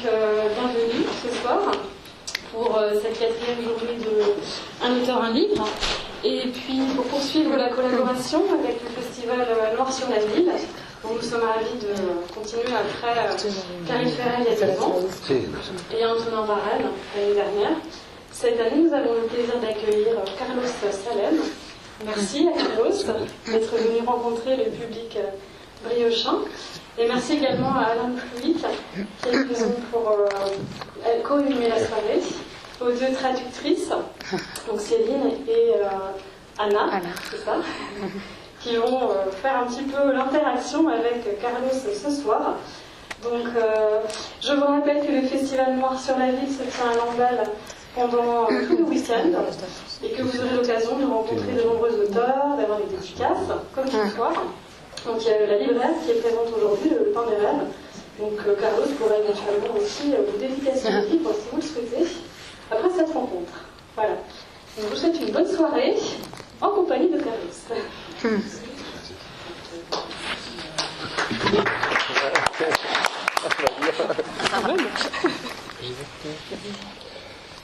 Bienvenue ce soir pour cette 4e journée de Un auteur, un livre. Et puis pour poursuivre la collaboration avec le festival Noir sur la ville, dont nous sommes ravis de continuer après Karine Ferret il y a 2 ans et Antonin Varenne l'année dernière. Cette année, nous avons le plaisir d'accueillir Carlos Salem. Merci à Carlos d'être venu rencontrer le public briochin. Et merci également à Alain Fluic qui est venu pour co-animer la soirée, aux 2 traductrices, donc Céline et Anna, c'est ça, qui vont faire un petit peu l'interaction avec Carlos ce soir. Donc, je vous rappelle que le Festival Noir sur la ville se tient à Lamballe pendant tout le week-end et que vous aurez l'occasion de rencontrer de nombreux auteurs, d'avoir des dédicaces, comme ce soir. Donc il y a la libraire qui est présente aujourd'hui, le Pain des Rêves. Donc Carlos pourrait éventuellement aussi vous dédicacer le livre si vous le souhaitez, après cette rencontre. Voilà. Donc, je vous souhaite une bonne soirée en compagnie de Carlos.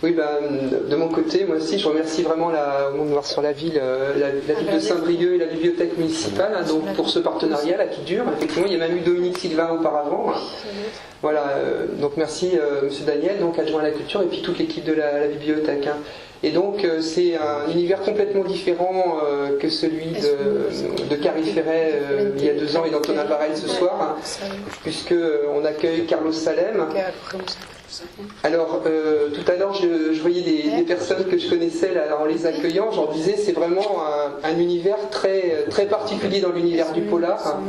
Oui, de mon côté, moi aussi, je remercie vraiment au Monde Noir sur la ville, la ville de Saint-Brieuc et la bibliothèque municipale, donc pour ce partenariat là qui dure. Effectivement, il y a même eu Dominique Sylvain auparavant. Voilà, donc merci Monsieur Daniel, donc adjoint à la culture, et puis toute l'équipe de la bibliothèque. Et donc c'est un univers complètement différent que celui de Karine Ferret il y a 2 ans et d'Antonin Varenne ce soir, puisque on accueille Carlos Salem. Alors, tout à l'heure, je voyais des personnes que je connaissais là, en les accueillant. J'en disais, c'est vraiment un univers très, très particulier dans l'univers du polar.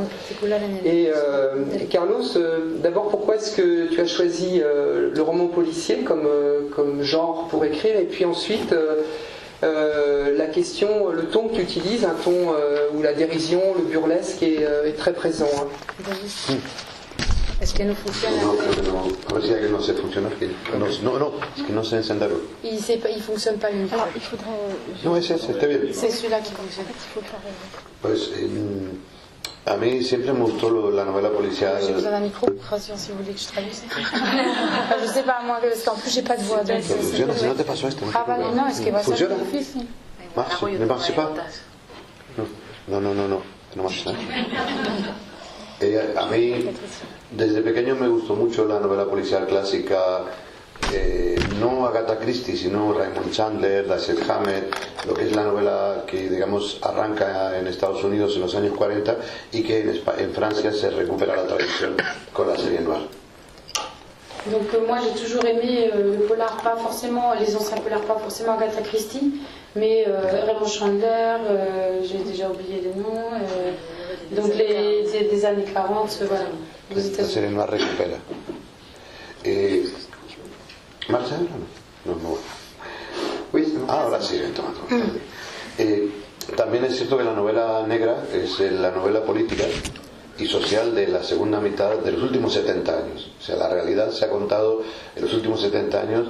Et Carlos, d'abord, pourquoi est-ce que tu as choisi le roman policier comme genre pour écrire? Et puis ensuite, la question, le ton que tu utilises, un ton où la dérision, le burlesque est très présent. Es que no funciona. No, a ver si hay que no se funciona. Es que no se encenderlo. Il fonctionne pas le micro. Alors, il faudrait. No, ese, está bien. C'est celui-là qui fonctionne. Pues a mí siempre me gustó la novela policial. J'ai besoin d'un micro pour traduire si vous voulez que je traduise. Je sais pas, moi, parce qu'en plus j'ai pas de voix. Donc, Funciona, si no te pasó esto. Ah, vale, no, es que va a ser ¿Funciona? difícil. ¿Ne marche pas? No marcha. A mí, desde pequeño me gustó mucho la novela policial clásica, no Agatha Christie, sino Raymond Chandler, Dashiell Hammett, lo que es la novela que, digamos, arranca en Estados Unidos en los años 40 y que en Francia se recupera la tradición con la série noire. Donc moi j'ai toujours aimé le polar, pas forcément les anciens polars, pas forcément Agatha Christie, mais Raymond Chandler, j'ai déjà oublié les noms, donc des années 40, voilà, aux La États-Unis. série noire recupera. ¿Marcha ahora? No. Oui, Ahora sí, también es cierto que la novela negra es la novela política y social de la segunda mitad de los últimos 70 años. O sea, la realidad se ha contado en los últimos 70 años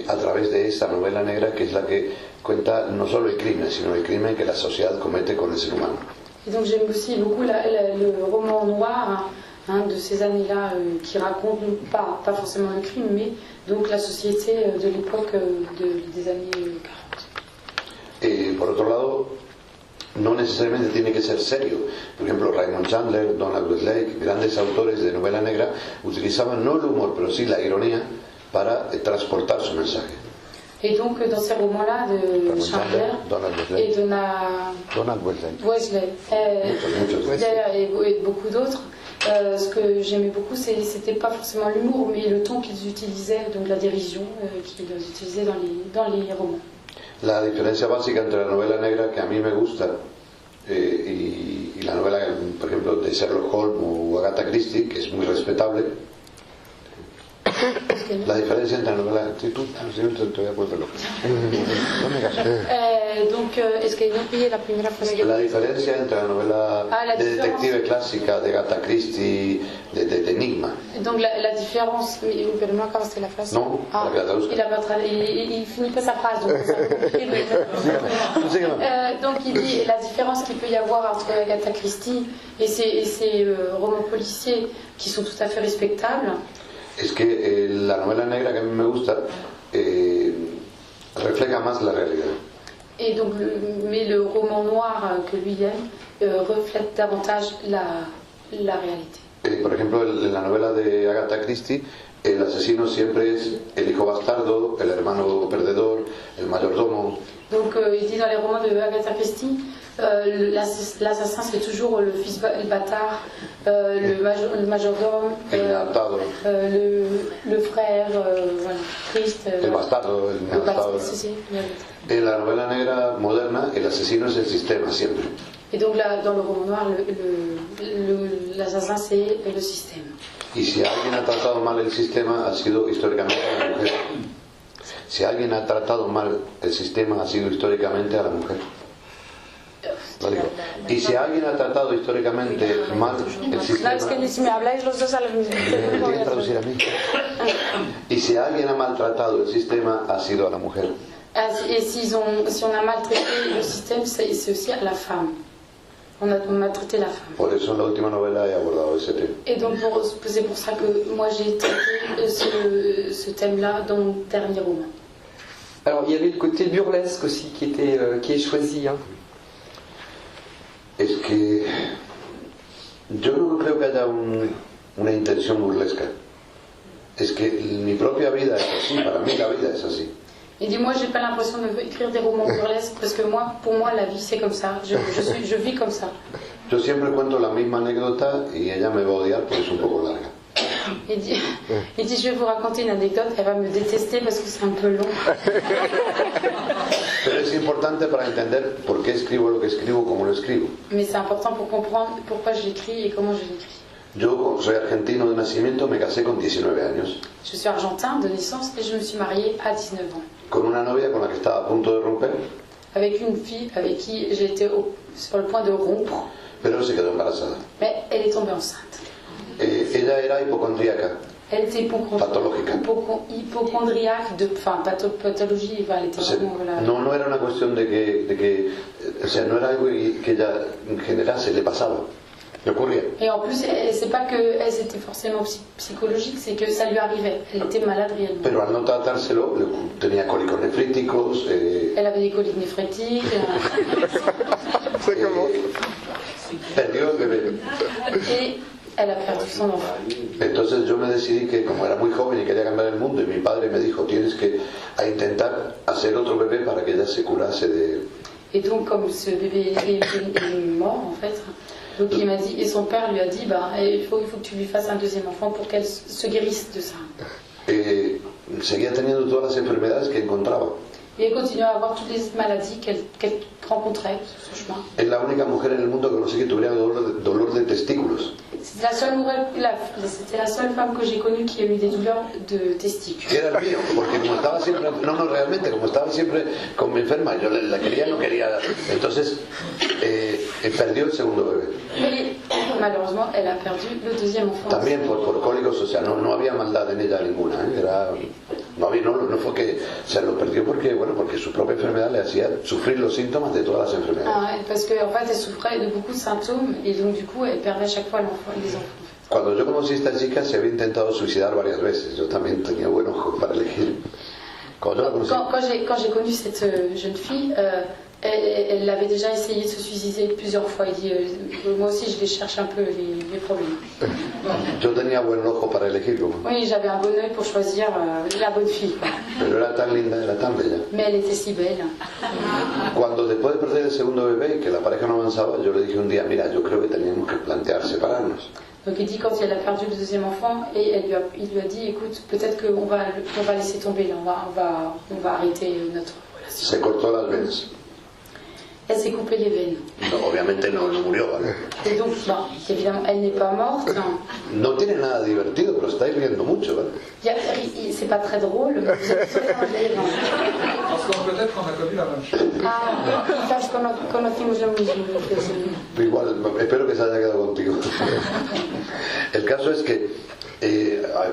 a través de esta novela negra, que es la que cuenta no solo el crimen, sino el crimen que la sociedad comete con el ser humano. Et donc j'aime aussi beaucoup le roman noir de ces années-là qui raconte pas forcément le crime, mais donc la société de l'époque des années 40. Por otro lado, no necesariamente tiene que ser serio. Por ejemplo, Raymond Chandler, Donald Westlake, grandes autores de novela negra, utilizaban no el humor, pero sí la ironía para transportar su mensaje. Et donc dans ces romans-là de Chandler et Donald Wesley. Et beaucoup d'autres, ce que j'aimais beaucoup, c'était pas forcément l'humour, mais le ton qu'ils utilisaient, donc la dérision qu'ils utilisaient dans les romans. La diferencia básica entre la novela negra, que a mí me gusta, y la novela, por ejemplo, de Sherlock Holmes o Agatha Christie, que es muy respetable, la diferencia entre la novela... Sí, tú, te voy a poner loco. No me cases. Donc, est-ce que no pillé la primera frase? La diferencia entre la novela de detective clásica de Agatha Christie, de enigma. Donc la différence, pero no acabaste la frase. No, ah, il finit pas sa phrase. Donc, donc il dit la différence qu'il peut y avoir entre Agatha Christie et ces romans policiers qui sont tout à fait respectables. Es que la novela negra que a mí me gusta refleja más la realidad. Et donc, mais le roman noir que lui aime reflète davantage la réalité. Por ejemplo, en la novela de Agatha Christie, el asesino siempre es el hijo bastardo, el hermano perdedor, el mayordomo. Donc, il dit dans les romans de Agatha Christie, l'assassin c'est toujours le fils bâtard, le majordome, le frère, voilà, triste. El bastardo, el bastardo. En la novela negra moderna, el asesino es el sistema siempre. Et donc là, dans le roman noir, l'assassin c'est le système. Y si alguien ha tratado mal el sistema, ha sido históricamente a la mujer. Si alguien ha tratado mal el sistema, ha sido históricamente a la mujer. Y si alguien ha tratado históricamente mal el sistema... No, es que si me habláis los dos a la misma vez. Traducir a mí. Y si alguien ha maltratado el sistema, ha sido a la mujer. Et si on a maltraité le système, c'est aussi à la femme. On a maltraité la femme. Por eso en la última novela he abordado ese tema. Et donc c'est pour ça que moi j'ai traité ce thème-là dans mon dernier roman. Alors il y avait le côté burlesque aussi qui est choisi. Hein. Es que yo no creo que haya una intención burlesca. Es que mi propia vida es así, para mí la vida es así. Il dit moi j'ai pas l'impression d'écrire des romans burlesques parce que pour moi la vie c'est comme ça, je vis comme ça. Yo siempre cuento la misma anécdota y ella me va a odiar porque es un poco larga. Il dit je vais vous raconter une anecdote, elle va me détester parce que c'est un peu long. Pero es importante para entender por qué escribo lo que escribo, como lo escribo. Mais c'est important pour comprendre pourquoi je l'écris et comment je l'écris. Yo soy argentino de nacimiento, me casé con 19 años. Je suis argentin de naissance et je me suis mariée à 19 ans. Con una novia con la que estaba a punto de romper. Avec une fille avec qui j'étais sur le point de rompre. Pero se quedó embarazada. Mais elle est tombée enceinte. Ella era hipocondríaca. Elle était hypocondriaque, pathologie, elle était vraiment, voilà. No era una cuestión de que, o sea, no era algo que ella en general se le pasaba. Le ocurría. Et en plus, c'est pas que elle était forcément psychologique, c'est que ça lui arrivait. Elle était malade réellement. Pero al no tratárselo, tenía cólicos nefríticos. Elle avait des coliques néphrétiques. C'est comment Perdió el bebé. Et elle a perdu son enfant. Entonces yo me decidí que como era muy joven y quería cambiar el mundo y mi padre me dijo tienes que intentar hacer otro bebé para que ella se curase de... Et donc comme ce bébé est mort en fait, donc il m'a dit, et son père lui a dit il faut que tu lui fasses un deuxième enfant pour qu'elle se guérisse de ça. Seguía teniendo todas las enfermedades que encontraba. Et elle continuait à avoir toutes les maladies qu'elle rencontrait sur son chemin. Es la única mujer en el mundo que conocí que tuviera dolor de testículos. C'était la seule femme que j'ai connue qui a eu des douleurs de testicules. Que era el mío, porque como estaba siempre, realmente, como estaba siempre con mi enferma, yo la quería, no quería, entonces perdió el segundo bebé. Mais malheureusement, elle a perdu le deuxième enfant. También por cólicos, o sea, no había maldad en ella ninguna, no fue que se lo perdió porque su propia enfermedad le hacía sufrir los síntomas de todas las enfermedades. Parce qu'en fait, elle souffrait de beaucoup de symptômes et donc du coup, elle perdait à chaque fois les enfants. Cuando yo conocí a esta chica se había intentado suicidar varias veces. Yo también tenía buen ojo para elegir. Quand j'ai connu cette jeune fille, elle avait déjà essayé de se suicider plusieurs fois. Elle dit, moi aussi je les cherche un peu les problèmes. Yo tenía buen ojo para elegir. Oui, j'avais un bon œil pour choisir la bonne fille. Pero era tan linda, era tan bella. Mais elle était si belle. Cuando después de perder el segundo bebé y que la pareja no avanzaba, yo le dije un día, mira, yo creo que teníamos que plantear separarnos. Donc il dit quand elle a perdu le deuxième enfant et il lui a dit écoute peut-être qu'on va laisser tomber là, on va arrêter notre relation. Se cortó las venas. Elle s'est coupé les veines. No, obviamente no murió, ¿vale? Et donc évidemment elle n'est pas morte. No tiene nada divertido, pero estáis riendo mucho, ¿vale? C'est pas très drôle. Mais vous êtes très rire. Parce que peut-être qu'on a connu la même chose. Quizás conocimos lo mismo. Igual, espero que se haya quedado contigo. El caso es que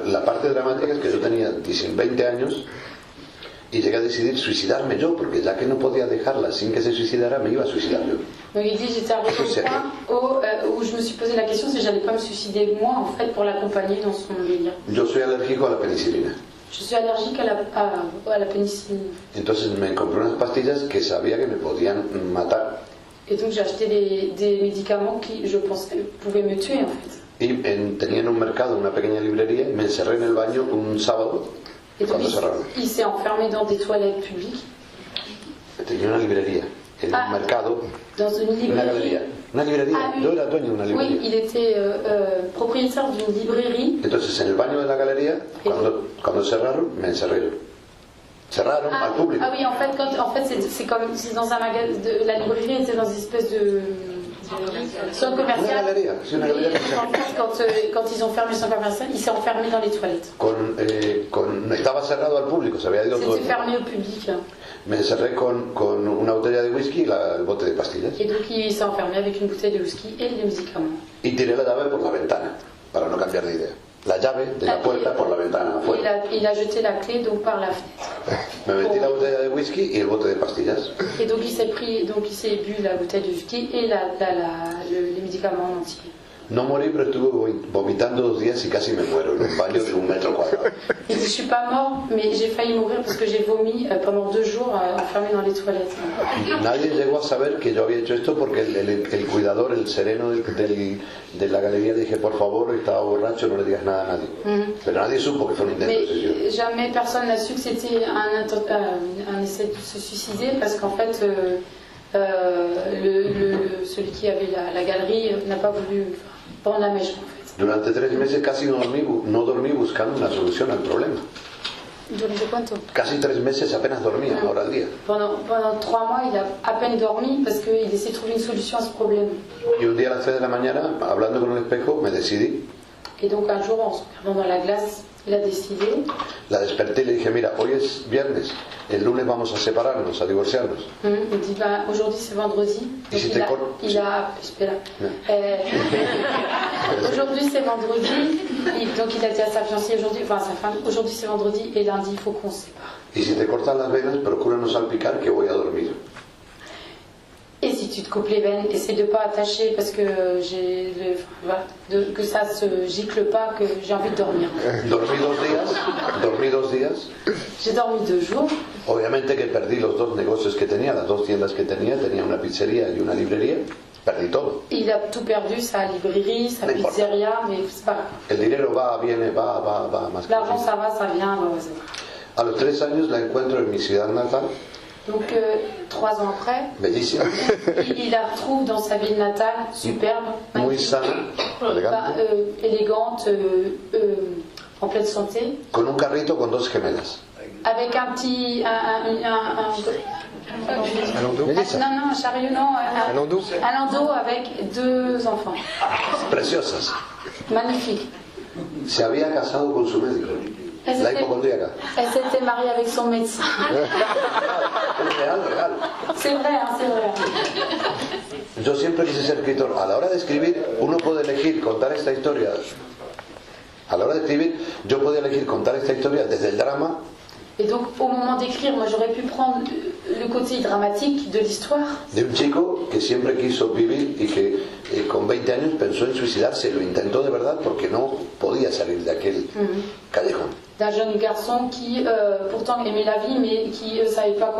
La parte dramática es que yo tenía 20 años y llegué a decidir suicidarme yo, porque ya que no podía dejarla sin que se suicidara, me iba a suicidar yo. Donc il dit j'étais arrivé au point où je me suis posé la question si j'allais pas me suicider moi en fait pour l'accompagner dans son délire. Yo soy alérgico a la penicilina. Je suis allergique à la pénicilline. Entonces me compré unas pastillas que sabía que me podían matar. Et donc j'ai acheté des médicaments qui je pensais pouvaient me tuer en fait. Y tenía en un mercado una pequeña librería y me encerré en el baño un sábado cuando cerraron. Il s'est enfermé dans des toilettes publiques. Tenía una librería en un mercado, dans une librairie. una galería. Una librería, oui. Yo era dueño de una librería. Oui, il était propriétaire d'une librairie. Entonces en el baño de la galería, cuando cerraron, me encerré yo. Cerraron al público. Ah oui, en fait c'est comme si dans un magasin, la librairie était dans une espèce de centre commercial. Una galería, sí, una galería. En fait, quand ils ont fermé le centre commercial, il s'est enfermé dans les toilettes. Estaba cerrado al público, se había ido todo. C'était fermé au public. Me encerré con una botella de whisky y el bote de pastillas. Et donc il s'est enfermé avec une bouteille de whisky et des médicaments. Y tiré la llave por la ventana, para no cambiar de idea. La llave de la puerta por la ventana, afuera. Il a jeté la clé donc par la fenêtre. Me metí la botella de whisky y el bote de pastillas. Et donc il s'est bu la bouteille de whisky et les médicaments en entier. No morí, pero estuve vomitando 2 días y casi me muero en un baño de 1 metro cuadrado. Il dit, je suis pas mort, mais j'ai failli mourir parce que j'ai vomi pendant 2 jours enfermé dans les toilettes. Nadie llegó a saber que yo había hecho esto porque el cuidador, el sereno de la galería, dije, por favor, estaba borracho, no le digas nada a nadie. Pero nadie supo que fue un intento de suicidio. Mais jamais personne n'a su que c'était un essai de se suicider parce qu'en fait, celui qui avait la galerie n'a pas voulu prendre la mèche en fait. Durante 3 meses casi no dormí buscando una solución al problema. ¿Durante cuánto? Casi 3 meses apenas dormía, una hora al día. Pendant 3 mois, il a à peine dormi parce qu'il essayait de trouver une solution à ce problème. Y un día a las 3 de la mañana, hablando con el espejo, me decidí. Et donc un jour, en se regardant dans la glace, il a décidé. La desperté y le dije, mira, hoy es viernes, el lunes vamos a separarnos, a divorciarnos. Il dit, bah, aujourd'hui c'est vendredi. Donc si aujourd'hui c'est vendredi, donc il a dit à sa fiancée aujourd'hui, enfin à sa femme, aujourd'hui c'est vendredi et lundi il faut qu'on se sépare. Y si te cortan las venas, procura no salpicar que voy a dormir. Et si tu te coupes les veines, essaie de pas attacher parce que que ça se gicle pas, que j'ai envie de dormir. Dormí 2 días. J'ai dormi 2 jours. Obviamente que perdí los 2 negocios que tenía, las 2 tiendas que tenía una pizzería y una librería. Perdí todo. Il a tout perdu, sa librairie, sa pizzeria, mais c'est pas grave. El dinero va, viene, va más. L'argent ça va, ça vient. A los 3 años la encuentro en mi ciudad natal. Donc 3 ans après, bellísima. Il la retrouve dans sa ville natale, superbe, muy sana, élégante, en pleine santé. Con un carrito con 2 gemelas. Avec un petit, un landau. Non, un chariot, non. Un landau avec 2 enfants. Preciosas. Magnifique. Se había casado con su médico. La hipocondríaca. Elle s'était mariée avec son médecin. Real. C'est vrai, c'est vrai. Yo siempre quise ser escritor. A la hora de escribir, uno puede elegir contar esta historia. A la hora de escribir, yo podía elegir contar esta historia desde el drama. Et donc, au moment d'écrire, moi j'aurais pu prendre le côté dramatique de l'histoire. De un chico que siempre quiso vivir y que con 20 años pensó en suicidarse. Lo intentó de verdad porque no podía salir de aquel callejón. D'un jeune garçon qui pourtant aimait la vie, mais qui ne savait pas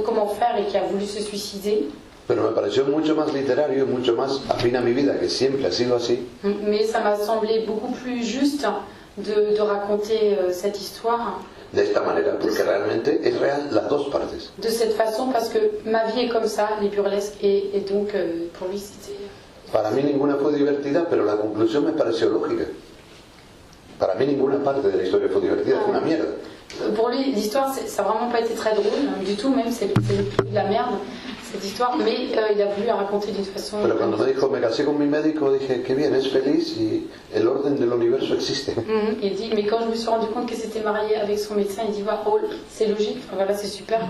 comment faire et qui a voulu se suicider. Pero me pareció mucho más literario y mucho más afín a mi vida, que siempre ha sido así. Mais ça m'a semblé beaucoup plus juste de raconter cette histoire. De esta manera, porque realmente es real las 2 partes. De cette façon, parce que ma vie est comme ça, les burlesques, et donc pour lui c'était... Para mí ninguna fue divertida, pero la conclusión me pareció lógica. Para mí ninguna parte de la historia fue divertida, fue una mierda. Pour lui, l'histoire, ça n'a vraiment pas été très drôle, du tout, même c'est de la merde. cette histoire, mais il a voulu la raconter d'une façon... Pero cuando me dijo, me casé con mi médico, dije, qué bien, es feliz y el orden del universo existe. Il dit, mais quand je me suis rendu compte qu'elle s'était mariée avec son médecin, il dit, oh, c'est logique, voilà, c'est super.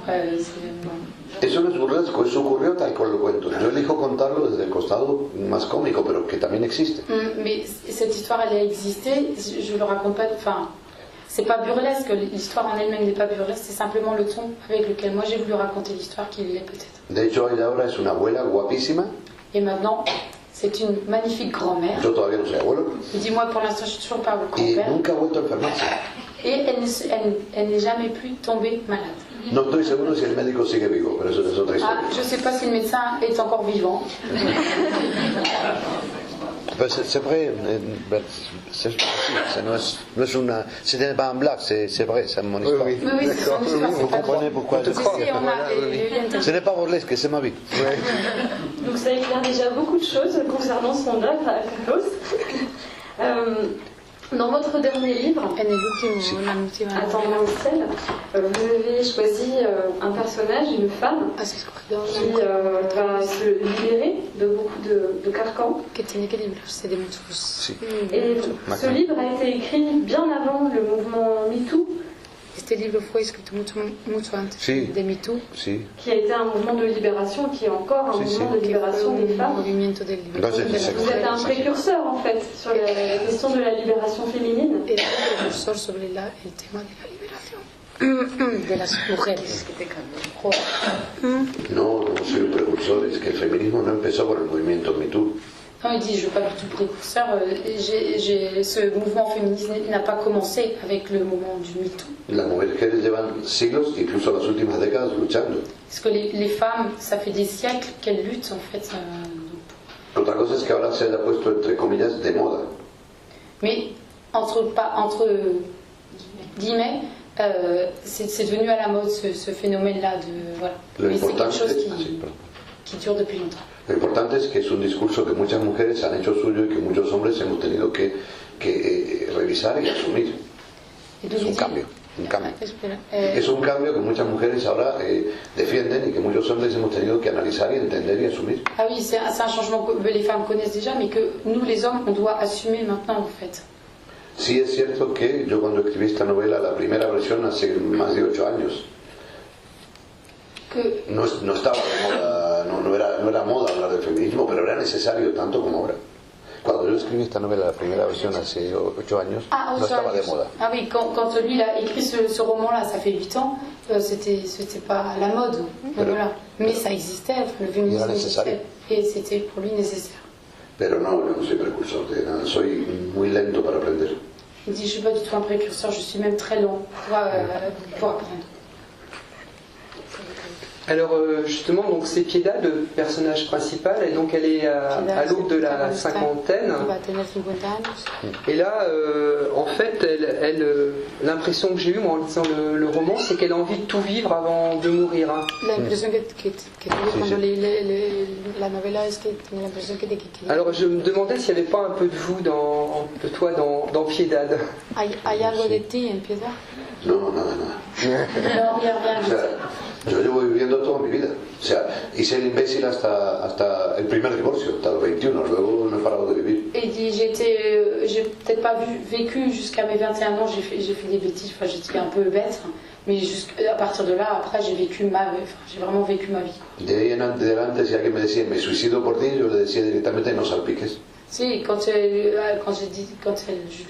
Eso no es burlesco, eso ocurrió tal cual lo cuento. Yo elijo contarlo desde el costado más cómico, pero que también existe. Mais cette histoire, elle a existé, je le raconte pas, enfin, c'est pas burlesque, l'histoire en elle-même n'est pas burlesque, c'est simplement le ton avec lequel moi j'ai voulu raconter l'histoire qui l'est peut-être. De hecho, ella ahora es una abuela guapísima. Et maintenant, c'est une magnifique grand-mère. Yo todavía no soy abuelo. Il dit, moi pour l'instant, je suis toujours pas le Y grand-père. nunca ha vuelto a enfermarse. Et elle n'est jamais plus tombée malade. No estoy seguro si el médico sigue vivo, pero eso es otra Ah, historia. je sais pas si le médecin est encore vivant. Pues c'est vrai, no es una, ce n'est pas un blague, c'est vrai, c'est mon histoire. Oui, oui, c'est son histoire, Vous c'est pas comprenez pourquoi je Si, crois. si, on a les liens. Ce n'est pas burlesque, c'est ma vie. Donc ça éclaire déjà beaucoup de choses concernant son œuvre à Carlos. Dans votre dernier livre, Attends mon ciel, vous avez choisi un personnage, une femme, qui va se libérer de beaucoup de carcans. Que tiene que librarse de muchos. Sí. Et ce livre a été écrit bien avant le mouvement MeToo, Este libro fue escrito mucho antes Sí. de MeToo, Sí. qui a été un mouvement de libération, qui est encore un Si, mouvement si. de libération des femmes. movimiento del libro. Entonces, Vous êtes un précurseur en fait sur la question de la libération féminine. Era un precursor sobre el tema de la liberación de las mujeres. No, no soy un precursor, es que el feminismo no empezó con el movimiento MeToo. Non, il dit, je ne suis pas du tout précurseur. Ce mouvement féministe n'a pas commencé avec le moment du MeToo. Las mujeres llevan siglos, incluso las últimas décadas, luchando. Parce que les femmes, ça fait des siècles qu'elles luttent en fait. Otra cosa es que ahora se haya puesto, entre comillas, de moda. Mais entre guillemets, c'est devenu à la mode ce phénomène-là de voilà. Lo Mais c'est quelque importante, chose sí, perdón. qui dure depuis longtemps. Lo importante es que es un discurso que muchas mujeres han hecho suyo y que muchos hombres hemos tenido que revisar y asumir. Et donc, Es il un dit- cambio, un cambio. Espera, Es un cambio que muchas mujeres ahora defienden y que muchos hombres hemos tenido que analizar y entender y asumir. Ah oui, c'est un changement que les femmes connaissent déjà, mais que nous les hommes, on doit assumer maintenant en fait. Sí es cierto que yo cuando escribí esta novela, la primera versión hace más de 8 años, Que no estaba de moda, no era moda hablar del feminismo, pero era necesario tanto como ahora. Cuando yo escribí esta novela, la primera versión hace 8 años, no estaba de moda. Ah oui, quand lui il a écrit ce roman-là, ça fait 8 ans, c'était pas à la mode, voilà. Mais ça existait, le féminisme Era necesario. existait, et c'était pour lui nécessaire. Pero no soy precursor de nada, soy muy lento para aprender. Il dit, je suis pas du tout un précurseur, je suis même très lent pour apprendre. Alors justement, donc c'est Piedad, le personnage principal, et donc elle est à l'aube de la cinquantaine. Il va tener 50 años. Et là, en fait, l'impression que j'ai eue moi, en lisant le roman, c'est qu'elle a envie de tout vivre avant de mourir. Hein. La impresión que tuve cuando leí la novela es que tenía la impresión que quería. Alors je me demandais s'il n'y avait pas un peu de vous, de toi dans Piedad. ¿Hay algo de ti en Piedad? No, nada. No, rien O du sea, tout. yo llevo viviendo toda mi vida. O sea, hice el imbécil hasta el primer divorcio, hasta los 21, luego no he parado de vivir. Et il dit, j'ai peut-être pas vécu jusqu'à mes 21 ans, j'ai fait des bêtises, enfin j'étais un peu bête, mais à partir de là, après j'ai j'ai vraiment vécu ma vie. De ahí en adelante, si alguien me decía, me suicido por ti, yo le decía directamente, no salpiques. Si, quand je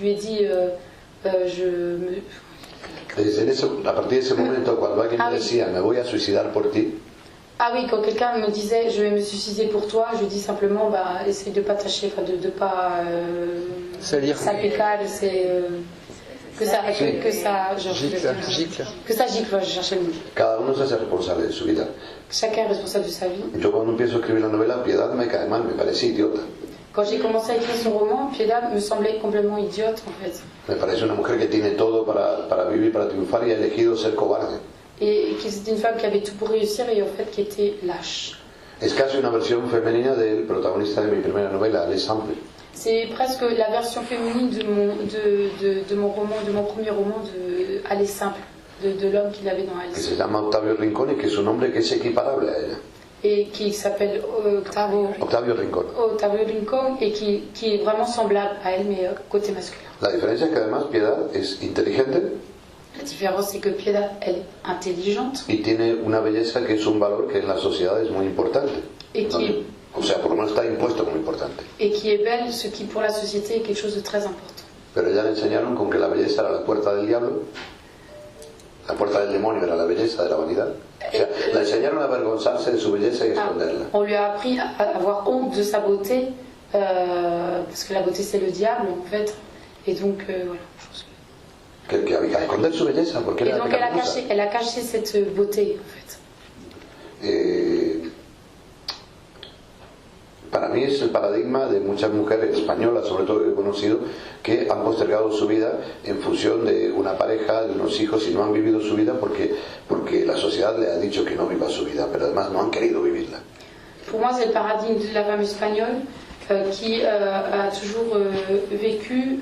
lui ai dit, A partir de ese momento, cuando alguien me decía, me voy a suicidar por ti, ah oui, quand quelqu'un me disait, je vais me suicider pour toi, je dis simplement, essaye de pas tâcher, de pas Salir. s'appliquer, que ça gicle, je cherchais le mot. cada uno se hace responsable de su vida. Chacun est responsable de sa vie. Yo cuando empiezo a escribir la novela, Piedad me cae mal, me parece idiota. Quand j'ai commencé à écrire son roman, Piedad me semblait complètement idiote en fait. Me parece una mujer que tiene todo para vivir, para triunfar y ha elegido ser cobarde. Et que c'était une femme qui avait tout pour réussir et en fait qui était lâche. Es casi una versión femenina del protagonista de mi primera novela, Alex Sample. C'est presque la version féminine de mon roman, de mon premier roman, Elle est simple, de l'homme qu'il avait dans Que Alice. se llama Octavio Rincón y que es un hombre que es equiparable a ella. et qui s'appelle Octavio Rincón. Octavio Rincón et qui est vraiment semblable à elle mais côté masculin. La diferencia es que además Piedad es inteligente La différence c'est que Piedad elle est intelligente y tiene una belleza que es un valor que en la sociedad es muy importante. et qui, O sea, por lo menos está impuesto como importante. et qui est belle, ce qui pour la société est quelque chose de très important. Pero ya le enseñaron con que la belleza era la puerta del diablo, la puerta del demonio era la belleza de la vanidad. O sea, la enseñaron a avergonzarse de su belleza y a esconderla. On lui a appris à avoir honte de sa beauté parce que la beauté c'est le diable en fait et donc voilà. Que había que esconder su belleza porque Et era donc pecaminosa. elle a caché cette beauté en fait. Para mí es el paradigma de muchas mujeres españolas, sobre todo que he conocido, que han postergado su vida en función de una pareja, de unos hijos y no han vivido su vida porque la sociedad le ha dicho que no viva su vida, pero además no han querido vivirla. Pour moi, c'est le paradigme de la femme espagnole qui a toujours vécu,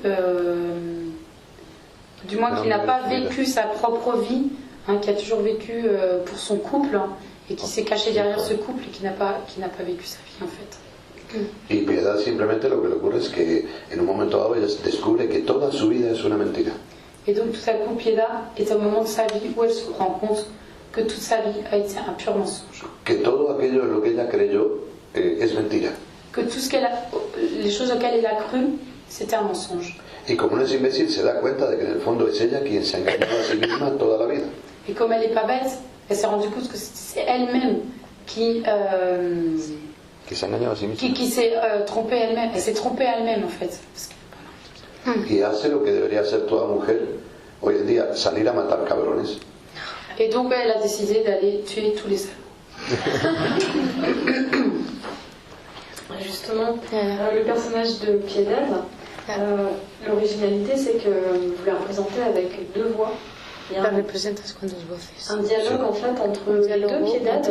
du moins qui n'a pas vécu sa propre vie, hein, qui a toujours vécu pour son couple hein, et qui s'est caché derrière ce couple et qui n'a pas vécu sa vie en fait. Y Piedad simplemente lo que le ocurre es que en un momento dado ella descubre que toda su vida es una mentira. Et donc tout à coup, Piedad est au moment de sa vie où elle se rend compte que toute sa vie a été un pur mensonge. Que todo aquello en lo que ella creyó es mentira. Que tout ce les choses auxquelles elle a cru, c'était un mensonge. Y como no es imbécil, se da cuenta de que en el fondo es ella quien se ha engañado a sí misma toda la vida. Et comme elle n'est pas bête, elle s'est rendue compte que c'est elle-même qui se ha engañado a sí misma. qui s'est trompée elle-même. Elle s'est trompée elle-même en fait. Parce que, Y hace lo que debería hacer toda mujer hoy en día, salir a matar cabrones. Et donc elle a décidé d'aller tuer tous les salauds. Justement, le personnage de Piedad, l'originalité c'est que vous la représentez avec deux voix. Il y a La representas con dos voces. un dialogue en fait entre les deux Piedad,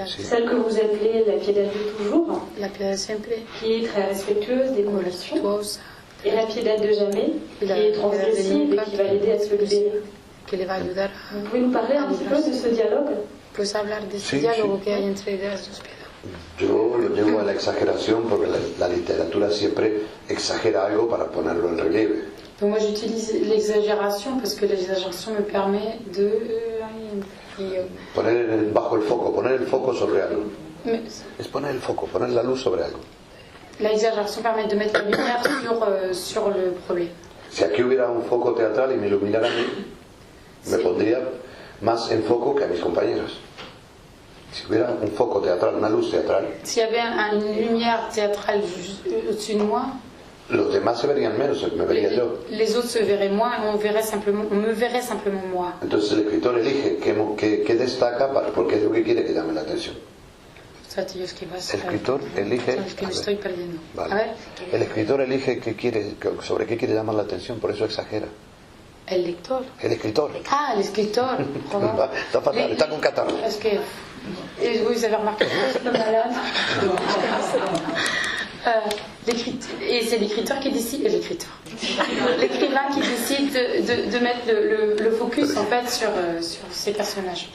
celle que vous appelez la Piedad de toujours, La Piedad siempre, qui est très respectueuse des convictions, respetuosa, et la Piedad de jamais, qui est transgressive et qui va l'aider à se libérer. que le va a ayudar Vous pouvez nous parler un petit peu de ce dialogue? pues, a hablar de ese Sí, diálogo sí. que hay entre las dos Piedad. Yo lo llevo a la exageración porque la literatura siempre exagera algo para ponerlo en relieve. Donc moi j'utilise l'exagération parce que l'exagération me permet de Poner bajo el foco, poner el foco sobre algo. mais Es poner el foco, poner la luz sobre algo. l'exagération permet de mettre la lumière sur le problème. Si aquí hubiera un foco teatral y me iluminara a mí, me pondría más en foco que a mis compañeros. Si hubiera un foco teatral, una luz teatral, S'il y avait une lumière théâtrale au-dessus de moi, los demás se verían menos, me vería yo. les autres se verraient moins et on me verrait simplement moi. Entonces el escritor elige qué destaca porque es lo que quiere que llame la atención. Kстати, если вас... El escritor elige... Es que me estoy perdiendo. Vale. A ver, El escritor elige sobre qué quiere llamar la atención, por eso exagera. el lector. El escritor. Ah, el escritor. Pardon. Está fatal, está con catarro. Parce que... Et vous avez remarqué que je suis un peu malade. Et c'est l'écriteur qui décide, l'écrivain qui décide de mettre le focus en fait sur ces personnages.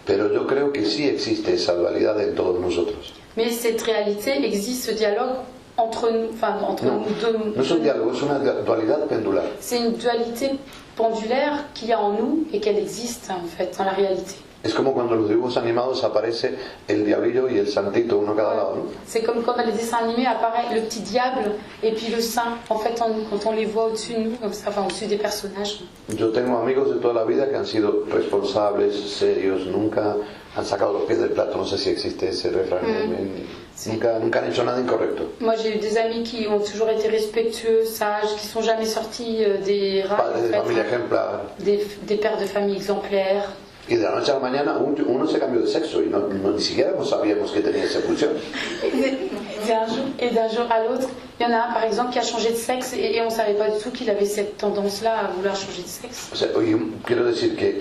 Pero yo creo que sí existe esa dualidad en todos nosotros. Mais cette réalité existe, ce dialogue entre nous, enfin entre No, nous deux. no es un diálogo, es una dualidad pendular. C'est une dualité pendulaire qu'il y a en nous et qu'elle existe en fait dans la réalité. Es como cuando en los dibujos animados aparece el diablillo y el santito, uno a cada lado, ¿no? C'est comme quand dans les dessins animés apparaît le petit diable et puis le saint en fait en nous, quand on les voit au-dessus de nous, comme ça, enfin au-dessus des personnages. Yo tengo amigos de toda la vida que han sido responsables, serios, nunca han sacado los pies del plato, no sé si existe ese refrán, nunca han hecho nada incorrecto. Moi j'ai eu des amis qui ont toujours été respectueux, sages, qui sont jamais sortis des rails, Padres de en fait, familia ejemplar. des pères de famille exemplaires. Y de la noche a la mañana uno se cambió de sexo y ni siquiera sabíamos que tenía esa pulsión. Et d'un jour à l'autre, il y en a un par exemple qui a changé de sexe et on ne savait pas du tout qu'il avait cette tendance-là à vouloir changer de sexe. O sea, quiero decir que,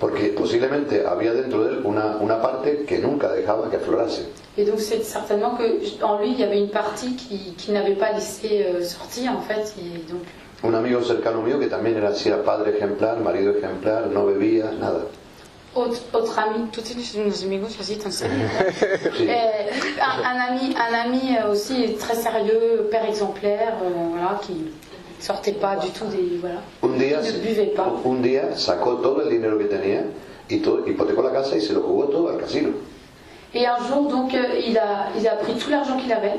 porque posiblemente había dentro de él una parte que nunca dejaba que aflorase. Et donc c'est certainement qu'en lui il y avait une partie qui n'avait pas laissé sortir en fait. Et donc... Un amigo cercano mío que también era así, era padre ejemplar, marido ejemplar, no bebía, nada. autre ami, tous nos amigos, vas-y, t'en sais. Sí. Un ami aussi très sérieux, père exemplaire, voilà, qui sortait pas du tout des, voilà, qui ne buvait pas. Un día sacó todo el dinero que tenía y todo, hipotecó la casa y se lo jugó todo al casino. Et un jour, donc, il a pris tout l'argent qu'il avait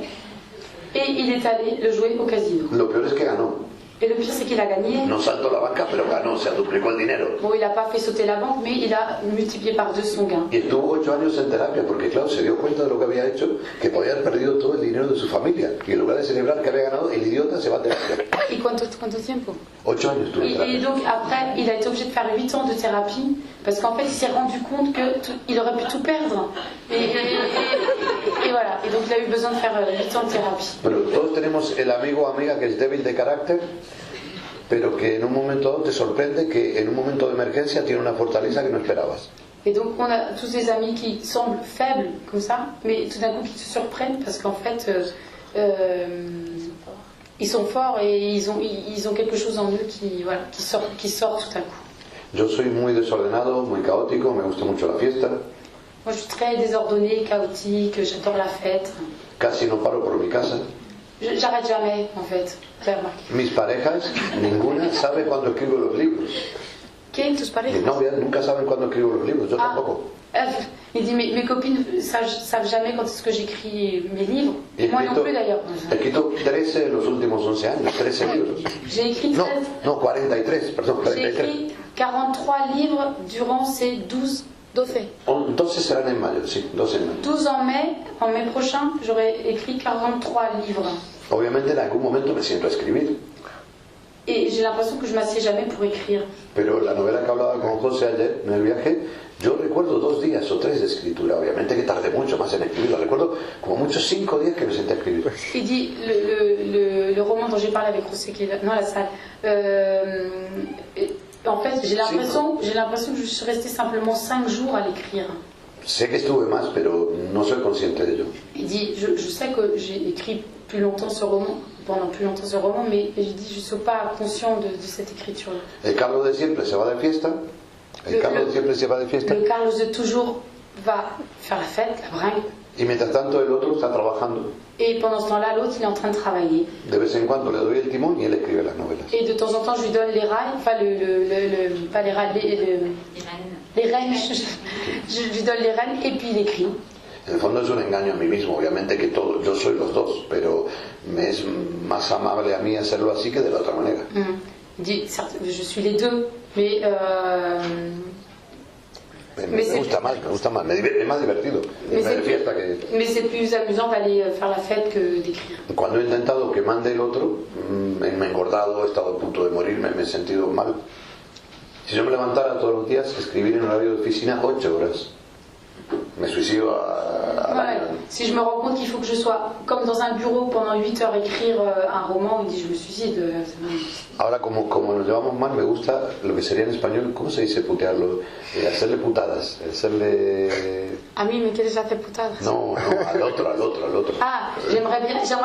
et il est allé le jouer au casino. Lo peor es que ganó. Et le pire, c'est qu'il a gagné. No saltó la banca, pero ganó, o sea, duplicó el dinero. Bon, il n'a pas fait sauter la banque, mais il a multiplié par 2 son gain. Y estuvo 8 años en terapia porque, claro, se dio cuenta de lo que había hecho, que podía haber perdido todo el dinero de su familia. Y en lugar de celebrar que había ganado, el idiota se va a terapia. ¿Y cuánto tiempo? 8 años estuvo en Et terapia. donc après, il a été obligé de faire 8 ans de thérapie parce qu'en fait, il s'est rendu compte qu'il aurait pu tout perdre. Et voilà. Et donc, il a eu besoin de faire 8 ans de thérapie. Pero todos tenemos el amigo o amiga que es débil de carácter, pero que en un momento dado te sorprende que en un momento de emergencia tiene una fortaleza que no esperabas. Et donc, on a tous des amis qui semblent faibles comme ça, mais tout d'un coup qui te surprennent parce qu'en fait, ils sont forts et ils ont quelque chose en eux qui sort tout d'un coup. Yo soy muy desordenado, muy caótico, me gusta mucho la fiesta, Moi, je suis très désordonnée, chaotique, j'adore la fête. casi no paro por mi casa. J'arrête jamais, en fait. Vous avez remarqué. Mis parejas, ninguna sabe cuándo escribo los libros. ¿Qué? ¿Tus Mis parejas? novias nunca saben cuándo escribo los libros, yo Ah. tampoco. Il dit, mes copines savent jamais quand est-ce que j'écris mes livres. He Moi non plus d'ailleurs. escrito 13 en los últimos 11 años, 13 libros. J'ai écrit No, 13. no, 43, perdón, J'ai 43. écrit 43 livres durant ces 12 12 serán en mayo, sí, 12 en mayo. 12 en mai prochain, j'aurai écrit 43 livres. Obviamente en algún momento me siento a escribir, Et j'ai l'impression que je m'assieds jamais pour écrire. pero la novela que hablaba con José ayer en el viaje, yo recuerdo 2 días o 3 de escritura, obviamente que tardé mucho más en escribirla, recuerdo como mucho 5 días que me senté a escribir. Il dit, le roman dont j'ai parlé avec José qui est là, dans la salle, en fait j'ai l'impression que je suis restée simplement 5 jours à l'écrire. Sé que estuve más, pero no soy consciente de ello. Il dit, je sais que j'ai écrit pendant plus longtemps ce roman, mais il dit, je ne suis pas conscient de cette écriture-là. El Carlos de siempre se va de fiesta, el Carlos de siempre se va de fiesta, Le Carlos de toujours va faire la fête, la bringue, y mientras tanto el otro está trabajando. et pendant ce temps-là, l'autre, il est en train de travailler. De vez en cuando le doy el timón y él escribe las novelas. Et de temps en temps, je lui donne les rails, enfin, pas les rails, les rênes, je lui donne les rênes, et puis il écrit. En el fondo es un engaño a mí mismo, obviamente que todo, yo soy los dos, pero me es más amable a mí hacerlo así que de la otra manera. Il dit, certes, je suis les deux, mais Me gusta más, es más divertido irme de fiesta que... mais c'est plus amusant d'aller faire la fête que d'écrire. Cuando he intentado que mande el otro, me he engordado, he estado a punto de morirme, me he sentido mal. Si yo me levantara todos los días, escribir en horario de oficina 8 horas. Me suicido al Ouais. año. Si je me rends compte qu'il faut que je sois comme dans un bureau pendant 8 heures écrire un roman, il dit je me suicide. Ahora, como nos llevamos mal, me gusta lo que sería en español, ¿cómo se dice putearlo? Hacerle putadas, hacerle... A mí me quieres hacer putadas. No, al otro. Ah, j'aimerais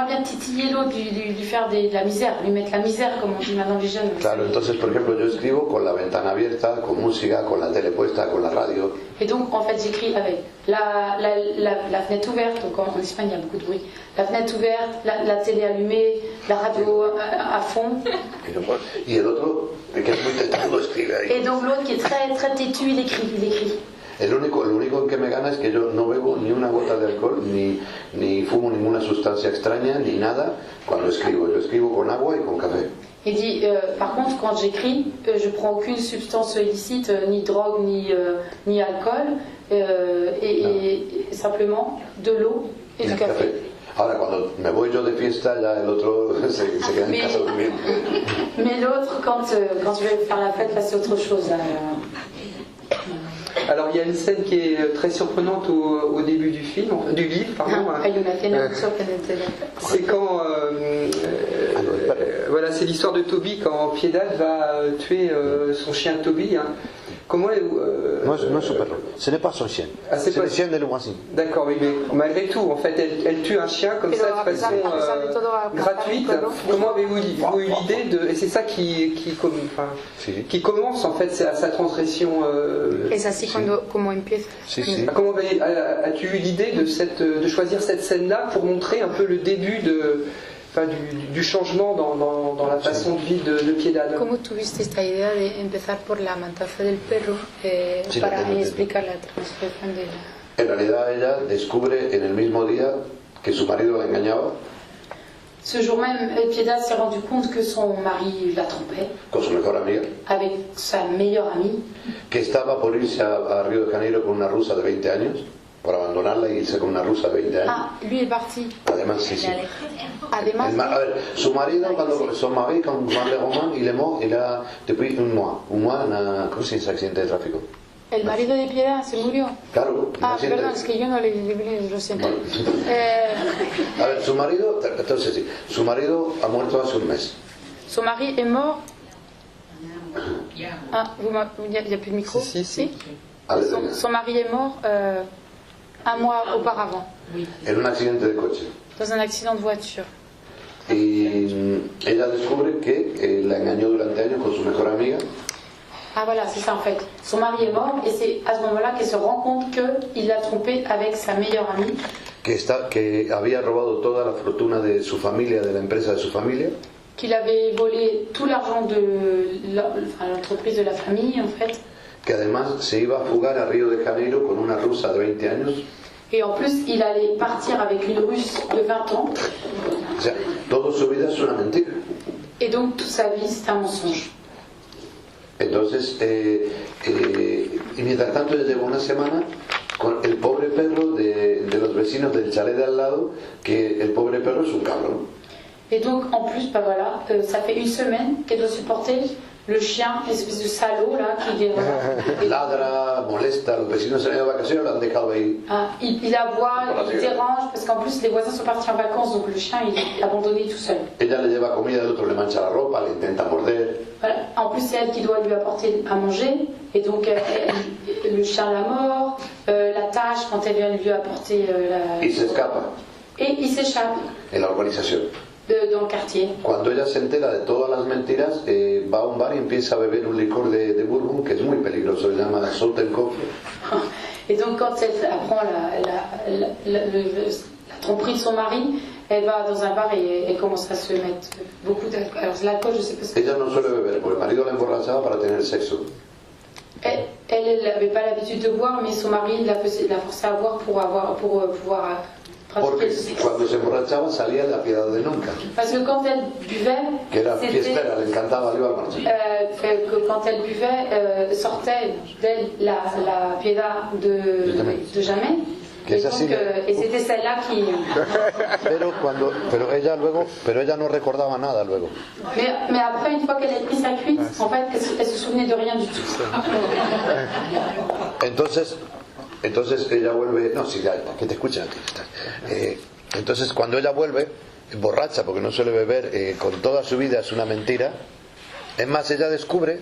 bien titiller l'autre, lui faire de la misère, lui mettre la misère, comme on dit maintenant les jeunes. Claro, entonces, por ejemplo, yo escribo con la ventana abierta, con música, con la tele puesta, con la radio. Et donc, en fait, j'écris avec la fenêtre ouverte, donc en Espagne, il y a beaucoup de bruit. La fenêtre ouverte, la télé allumée, la radio à fond. Y el otro, que es muy testarudo, escribe ahí. Et donc, l'autre qui est très, très têtu, il écrit. Lo único que me gana es que yo no bebo ni una gota de alcohol, ni fumo ninguna sustancia extraña, ni nada cuando escribo. Yo escribo con agua y con café. Il dit, par contre, quand j'écris, je prends aucune substance illicite, ni drogue, ni alcool, et simplement de l'eau et du café. Ahora, cuando me voy yo de fiesta, ya el otro se queda en casa durmiendo. Mais l'autre, quand je vais faire la fête, là, c'est autre chose. Là. Alors il y a une scène qui est très surprenante au début du livre, pardon. Hay una escena sorprendente. C'est quand Voilà, c'est l'histoire de Toby quand Piedad va tuer son chien Toby. Hein. Comment no es su perro, ce n'est pas son chien, Ah, c'est c'est pas- le chien de Le Voisin. D'accord, oui, mais malgré tout, en fait, elle tue un chien comme ça de façon gratuite. Comment avez-vous eu l'idée de... Et c'est ça Sí. qui commence, en fait, sa transgression. Es así como empieza. Sí, sí. Comment as-tu eu l'idée de choisir cette scène-là pour montrer un peu le début du changement dans la façon de vivre de Piedad? ¿Cómo tuviste esta idea de empezar por la matanza del perro Sí, para entiendo. explicar la transgresión de la... En realidad ella descubre en el mismo día que su marido la engañaba Ce jour même, Piedad s'est rendu compte que son mari la trompait con su mejor amiga, avec sa meilleure amie, que estaba por irse a Río de Janeiro con una rusa de 20 años, por abandonarla e irse con una rusa de 20 años. Ah, lui est parti. Además, sí, sí. Además, A ver, su marido, cuando son mari, quand le roman, il est mort, il a, depuis un mois, ¿cómo se dice accidente de tráfico? el marido de Piedad se murió. Claro, un Ah, accidente. perdón, es que yo no le lo siento. A ver, su marido, entonces sí, su marido ha muerto hace un mes. Son mari est mort. Ah, il n'y a plus de micro? Si, si. Allez, Son mari est mort un mois auparavant, en un accidente de coche. dans un accident de voiture. Y ella descubre que la engañó durante años con su mejor amiga, Ah voilà, c'est ça en fait. Son mari est mort et c'est à ce moment-là qu'elle se rend compte qu'il l'a trompée avec sa meilleure amie, que había robado toda la fortuna de su familia, de la empresa de su familia, qu'il avait volé tout l'argent de l'entreprise de la famille en fait. que además se iba a fugar a Río de Janeiro con una rusa de 20 años. Et en plus, il allait partir avec une Russe de 20 ans. O sea, toda su vida es una mentira. Et donc, toute sa vie, c'est un mensonge. Entonces, y mientras tanto ella lleva una semana con el pobre perro de los vecinos del chalet de al lado, que el pobre perro es un cabrón. Et donc, en plus, bah voilà, ça fait une semaine qu'elle doit supporter le chien, espèce de salaud là, qui vient. Ladra, molesta, los vecinos se han ido de vacaciones, lo han dejado ahí. Ah, il aboie, il dérange, parce qu'en plus, les voisins sont partis en vacances, donc le chien, il est abandonné tout seul. Ella le lleva comida, el otro le mancha la ropa, le intenta morder. Voilà. En plus, c'est elle qui doit lui apporter à manger, et donc le chien la mord, la tâche quand elle vient lui apporter Y se escapa Et il s'échappe en la urbanización. dans le quartier. Cuando ella se entera de todas las mentiras, va a un bar y empieza a beber un licor de bourbon que es muy peligroso, se llama Salt and Coffee. Et donc quand elle apprend la tromperie de son mari, elle va dans un bar et elle commence à se mettre beaucoup d'alcool. Alors l'alcool, je sais pas ce que Ella no suele beber, porque el marido la emborrachaba para tener sexo. elle n'avait pas l'habitude de boire, mais son mari la forçait à boire pour pouvoir Porque pratiquer le sexe. cuando se emborrachaba salía la piedad de nunca, Parce que quand elle buvait, que era c'était fiestera, le encantaba, le iba al marcha. que quand elle buvait, sortait d'elle la piedad de jamais. Que Et, es así, donc, et c'était celle-là qui... Pero ella no recordaba nada luego. Mais après, une fois qu'elle a pris sa cuite, en fait, elle se souvenait de rien du tout. Entonces ella vuelve, no, sí, ya, que te escuchen aquí. Entonces cuando ella vuelve, borracha, porque no suele beber, con toda su vida es una mentira. Es más, ella descubre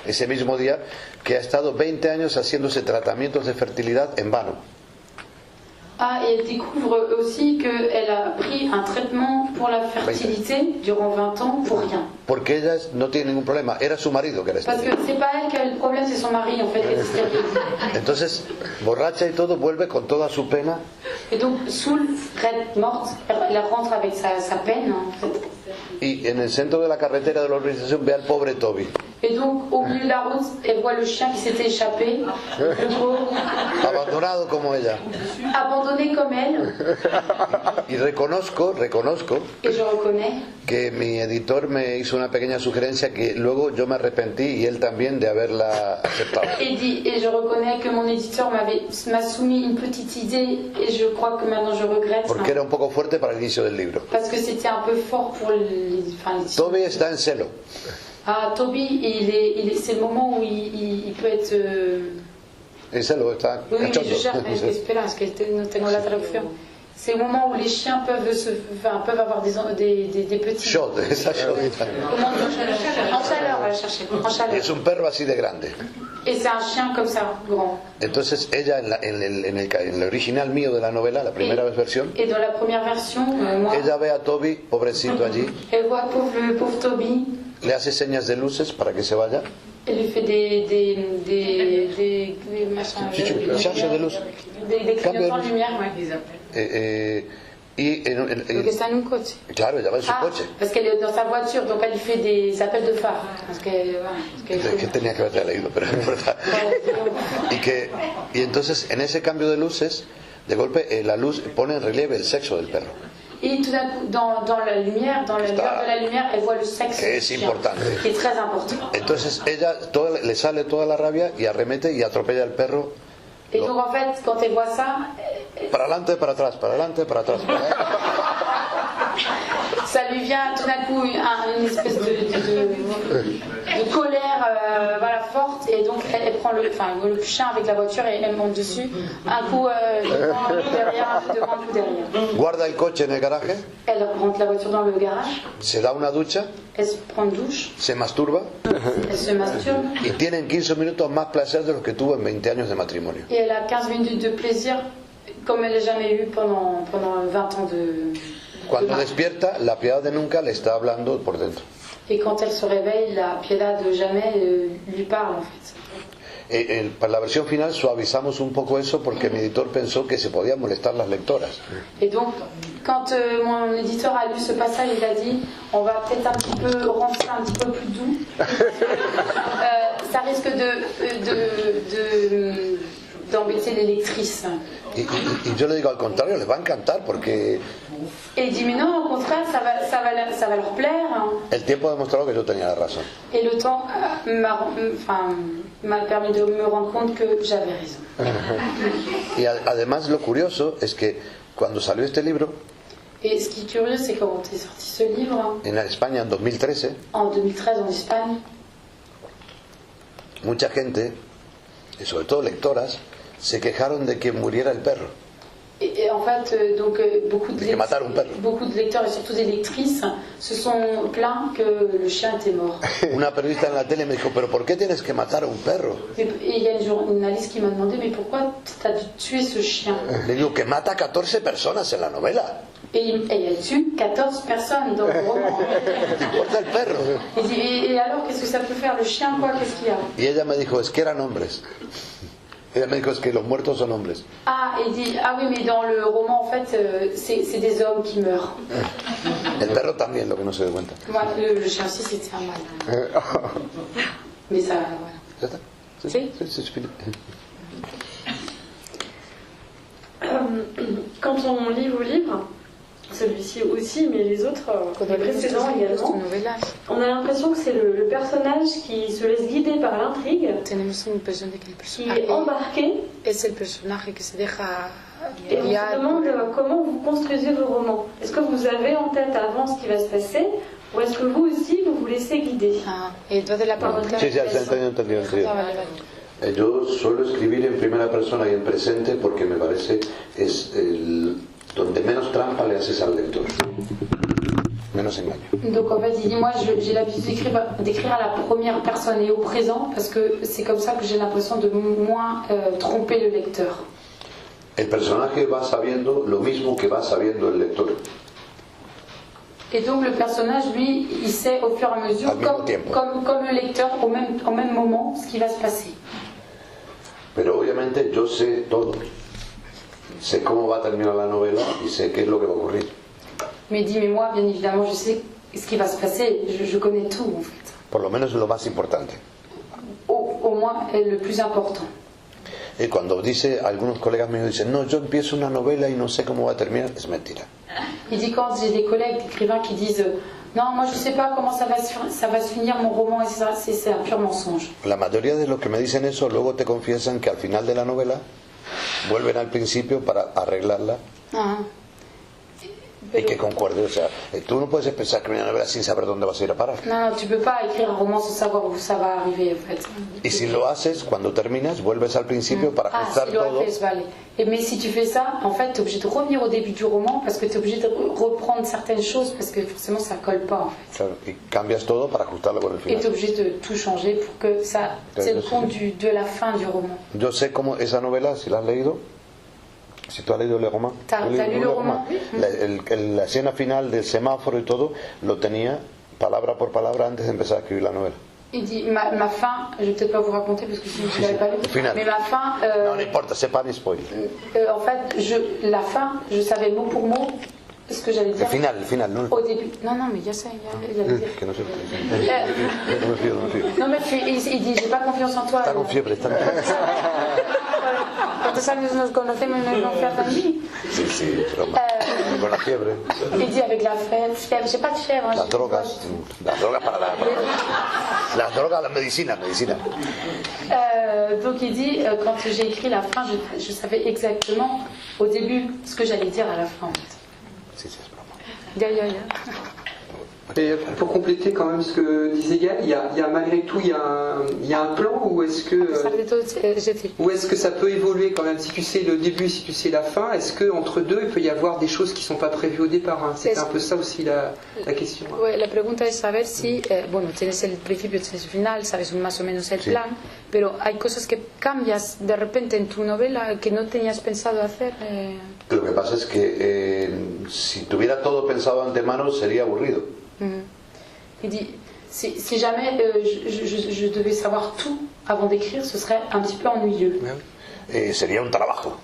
ese mismo día que ha estado 20 años haciéndose tratamientos de fertilidad en vano. Ah, et elle découvre aussi qu'elle a pris un traitement pour la fertilité durant 20 ans pour rien. Porque ella no tiene ningún problema, era su marido que era Parce que estéril. c'est pas elle qui a le problème, c'est son mari en fait qui est stérile. Entonces, borracha y todo, vuelve con toda su pena. Et donc, saoule, raide, morte, elle rentre avec sa peine en fait. Y en el centro de la carretera de la urbanización ve al pobre Toby, Et donc, au milieu de la route, elle voit le chien qui s'était échappé, le pauvre, abandonado como ella. abandonné comme elle, Y reconozco et je reconnais. que mi editor me hizo una pequeña sugerencia que luego yo me arrepentí y él también de haberla aceptado. Et je reconnais que mon éditeur m'a soumis une petite idée et je crois que maintenant je regrette. Porque era un poco fuerte para el inicio del libro. Parce que c'était un peu fort pour les Toby está en celo. Ah, Toby, c'est le moment où il peut être... En celo, está Oui, mais cachondo. je cherche, espera, es que no tengo la traducción. C'est au moment où les chiens peuvent avoir des petits. Shot, esa shotita. Comment on dit en chaleur, on va chercher. En chaleur. Es un perro así de grande. Et c'est un chien comme ça, grand. Entonces ella en el original mío de la novela, la primera versión, Et dans la première version, moi, ella ve a Toby, pobrecito allí, elle voit le pauvre Toby. le hace señas de luces para que se vaya. Elle lui fait des machins. Charge de luz. Des Cambio de clignotants de luz. lumière, ouais. Donc c'est un coche. Claro, ella va en su coche. Parce qu'elle est dans sa voiture, donc elle lui fait des appels de phare. Parce que Tenía que haberla leído, pero no importa. Y entonces en ese cambio de luces, de golpe la luz pone en relieve el sexo del perro. Et tout d'un coup, dans la lumière, dans la lueur de la lumière, elle voit le sexe Que du es chien, importante. qui est très important. Entonces ella le sale toda la rabia y arremete y atropella al perro. Et donc en fait, quand elle voit ça, Para adelante, para atrás, para adelante, para atrás. ça lui vient tout d'un coup une espèce de colère voilà, forte, et donc elle prend le chien avec la voiture et elle monte dessus. Un coup devant, un coup derrière, un coup devant, un coup derrière. Guarda el coche en el garaje, Elle rentre la voiture dans le garage, se da una ducha, elle se prend une douche, se masturba elle se masturbe, y tiene en 15 minutos más placer de los que tuvo en 20 años de matrimonio. et elle a 15 minutes de plaisir comme elle n'a jamais eu pendant 20 ans de Cuando mariage. despierta, la piedad de nunca le está hablando por dentro. Et quand elle se réveille, la Piedad de jamais lui parle en fait. Para la versión final suavizamos un poco eso porque mi editor pensó que se podían molestar las lectoras. Et donc, quand mon éditeur a lu ce passage, il a dit on va peut-être un petit peu rendre ça un petit peu plus doux. Ça risque d'embêter les lectrices. Y yo le digo al contrario, les va a encantar porque Et il dit mais non, au contraire, ça va leur plaire. el tiempo ha demostrado que yo tenía la razón. Et le temps m'a permis de me rendre compte que j'avais raison. Y además lo curioso es que cuando salió este libro, Et ce qui est curieux, c'est quand est sorti ce livre, en España en 2013, en 2013 en Espagne, mucha gente, y sobre todo lectoras, se quejaron de que muriera el perro. et en fait, beaucoup de lecteurs et surtout des lectrices se sont plaints que le chien était mort. Una periodista en la tele me dijo, ¿pero por qué tienes que matar a un perro? Et il y a une journaliste qui m'a demandé mais pourquoi tu as dû tuer ce chien? Le digo que mata a 14 personas en la novela. Et elle tue 14 personnes dans le roman. ¿Te importa el perro? Il dit et alors qu'est-ce que ça peut faire le chien, quoi? Qu'est-ce qu'il y a? Y ella me dijo, es que eran hombres. Ella me dijo, es que los muertos son hombres. Ah, il dit ah oui, mais dans le roman en fait c'est des hommes qui meurent. El perro también, lo que no se da cuenta. Moi, le chien aussi c'était un mal. Mais ça voilà. ¿Ya está? Sí. Sí, fini. Quand on lit vos livres, celui-ci aussi, mais les autres, les précédents également, on a l'impression que c'est le personnage qui se laisse guider par l'intrigue, Tenemos un personaje que qui est embarqué, es el personaje que se deja et on se demande comment vous construisez vos romans. Est-ce que vous avez en tête avant ce qui va se passer, ou est-ce que vous aussi vous vous laissez guider? entonces la pregunta Sí, se ha entendido. Yo suelo escribir en primera persona y en presente porque me parece es donde menos trampa le haces al lector, menos engaño. Donc en fait, il dit moi j'ai l'habitude d'écrire à la première personne et au présent parce que c'est comme ça que j'ai l'impression de moins tromper le lecteur. El personaje va sabiendo lo mismo que va sabiendo el lector. Et donc le personnage, lui, il sait au fur et à mesure, comme le lecteur, au même moment, ce qui va se passer. Pero obviamente yo sé todo. Sé cómo va a terminar la novela y sé qué es lo que va a ocurrir. Mais il dit, mais moi, bien évidemment, je sais ce qui va se passer. Je connais tout, en fait. Por lo menos lo más importante. Au moins, le plus important. Y cuando dice, algunos colegas míos dicen, no, yo empiezo una novela y no sé cómo va a terminar, es mentira. Il dit quand j'ai des collègues écrivains qui disent non, moi je sais pas comment ça va se finir mon roman, et c'est un pur mensonge. La mayoría de los que me dicen eso luego te confiesan que al final de la novela vuelven al principio para arreglarla. y que concuerde. O sea, tú no puedes empezar a escribir una novela sin saber dónde vas a ir a parar. Non, non, tu peux pas écrire un roman sans savoir où ça va arriver, en fait. Y si lo haces, cuando terminas, vuelves al principio para Ah, ajustar si lo todo. haces, vale. Mais si tu fais ça, en fait, tu es obligé de revenir au début du roman parce que tu es obligé de reprendre certaines choses parce que forcément ça colle pas, en fait. Claro, y cambias todo para ajustarlo con el Et tu es final. obligé de tout changer pour que ça tienne compte de la fin du roman. Yo sé cómo esa novela, si la has leído, si tú has leído Le Roman, ¿T'as lu Le Roman? la escena final del semáforo y todo, lo tenía palabra por palabra antes de empezar a escribir la novela. Il dit ma fin, je vais peut-être pas vous raconter parce que sinon tu l'avais pas lu, Final. mais ma fin, No, no importa, c'est pas un spoiler. en fait, la fin, je savais mot pour mot ce que j'allais dire. El final, no. Au début. Non, non, mais il y a ça, il y a le dire. Que no sé. No me fío, no me fío. Non, mais il dit, j'ai pas confiance en toi. Está con fiebre, está con fiebre. ¿Cuántos años nos conocemos y no hay confianza en mí? Sí, sí, pero con la fiebre. Il dit avec la fièvre, j'ai pas de fièvre. Las drogas para las drogas, la medicina. Donc il dit, quand j'ai écrit la fin, je savais exactement au début ce que j'allais dire à la fin. En fait. Sí, sí, es broma. Ya. Et pour compléter quand même ce que disait Gaël, il y a malgré tout il y a un plan ou est-ce que ça peut évoluer quand même, si tu sais le début, si tu sais la fin, est-ce que entre deux il peut y avoir des choses qui sont pas prévues au départ, hein? C'est un peu ça aussi la question. Ouais, la pregunta es saber si, bueno, tienes el principio, tienes el final, sabes más o menos el plan, pero hay cosas que cambias de repente en tu novela que no tenías pensado hacer. Lo que pasa es que si tuviera todo pensado antemano sería aburrido. Il dit, si jamais je devais savoir tout avant d'écrire, ce serait un petit peu ennuyeux. Sería un trabajo.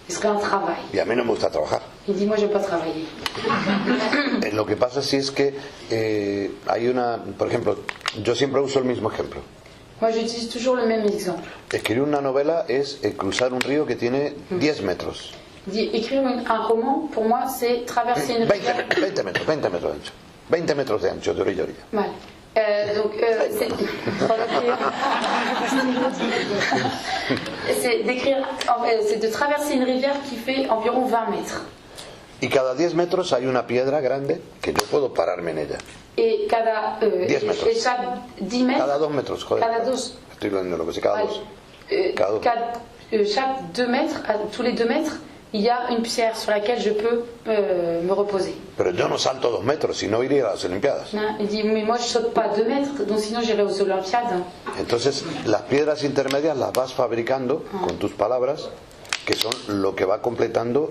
Ce serait un travail. Y a mí no me gusta trabajar. Il dit, moi j'aime pas travailler. Lo que pasa sí es que hay por ejemplo, yo siempre uso el mismo ejemplo. Moi j'utilise toujours le même exemple. Escribir una novela es cruzar un río que tiene 10 metros. Il dit, écrire un roman, pour moi, c'est traverser une rivière. 20 metros de ancho. 20 metros de ancho, de orilla a orilla. Vale. Donc, c'est d'écrire, c'est de traverser une rivière qui fait environ 20 mètres. Y cada 10 metros hay una piedra grande que yo puedo pararme en ella. Et et chaque 10 mètres. Cada 2 metros, joder. Cada 2. Estoy hablando de lo que sé, cada 2. Chaque 2 mètres, tous les 2 mètres, il y a une pierre sur laquelle je peux me reposer. Pero yo no salto 2 metros, si no iría a las Olimpiadas. Il dit, mais moi je saute pas 2 mètres, donc sinon j'irai aux Olympiades. Entonces, las piedras intermedias las vas fabricando con tus palabras, que son lo que va completando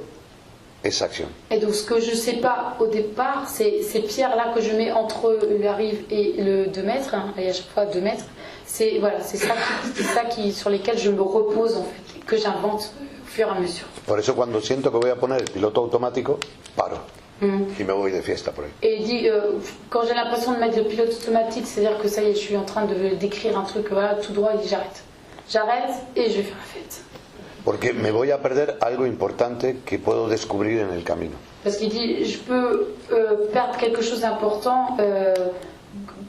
esa acción. Et donc ce que je sais pas au départ, c'est ces pierres-là que je mets entre la rive et le 2 mètres, hein, et à chaque fois 2 mètres, c'est ça sur lesquels je me repose en fait, que j'invente au fur et à mesure. Por eso cuando siento que voy a poner el piloto automático, paro y me voy de fiesta por ahí. Et il dit, quand j'ai l'impression de mettre le pilote automatique, c'est-à-dire que ça y est, je suis en train d'écrire un truc voilà, tout droit, il dit j'arrête. J'arrête et je vais faire la fête. Porque me voy a perder algo importante que puedo descubrir en el camino. Parce qu'il dit, je peux perdre quelque chose d'important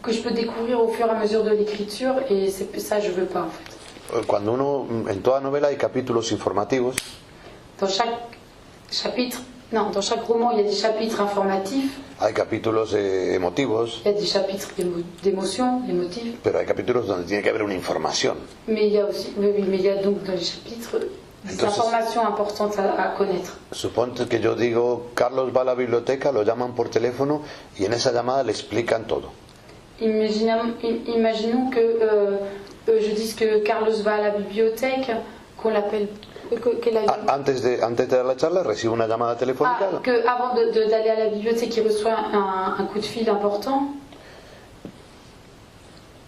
que je peux découvrir au fur et à mesure de l'écriture, et c'est ça je veux pas en fait. Cuando en toda novela hay capítulos informativos. Dans chaque chapitre, dans chaque roman, il y a des chapitres informatifs. Hay capítulos emotivos. Il y a des chapitres d'émotion, émotifs. Pero hay capítulos donde tiene que haber una información. Mais il y a aussi, mais il y a donc dans les chapitres des informations importantes à connaître. Suponte que yo digo, Carlos va a la biblioteca, lo llaman por teléfono y en esa llamada le explican todo. Imaginons que je dise que Carlos va à la bibliothèque, qu'on l'appelle. Antes de la charla recibe una llamada telefónica. Avant d'aller à la bibliothèque, il reçoit un coup de fil important.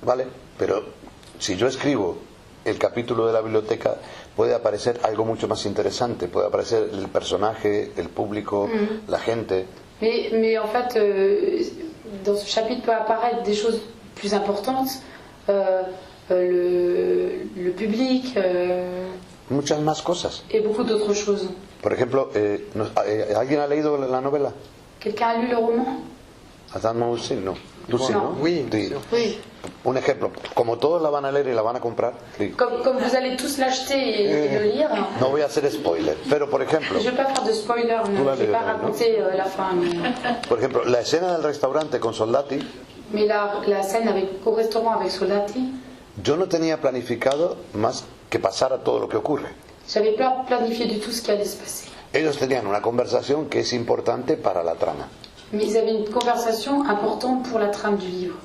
Vale, pero si yo escribo el capítulo de la biblioteca, puede aparecer algo mucho más interesante, puede aparecer el personaje, el público, la gente. Mais en fait, dans ce chapitre peut apparaître des choses plus importantes, le public. Muchas más cosas. Et beaucoup d'autres choses. Por ejemplo, ¿alguien ha leído la novela? Quelqu'un a lu le roman? Adam Moussin, no. ¿Tú sí, no? Oui. Oui. Un ejemplo, como todos la van a leer y la van a comprar, Comme vous allez tous l'acheter et le lire, no voy a hacer spoiler, pero por ejemplo, je ne vais pas faire de spoiler, je ne vais pas raconter la fin. por ejemplo, la escena del restaurante con Soldati, Mais la scène au restaurant avec Soldati, yo no tenía planificado más que pasara todo lo que ocurre. j'avais pas planifié du tout ce qui allait se passer. Ellos tenían una conversación que es importante para la trama. Mais ils avaient une conversation importante pour la trame du livre.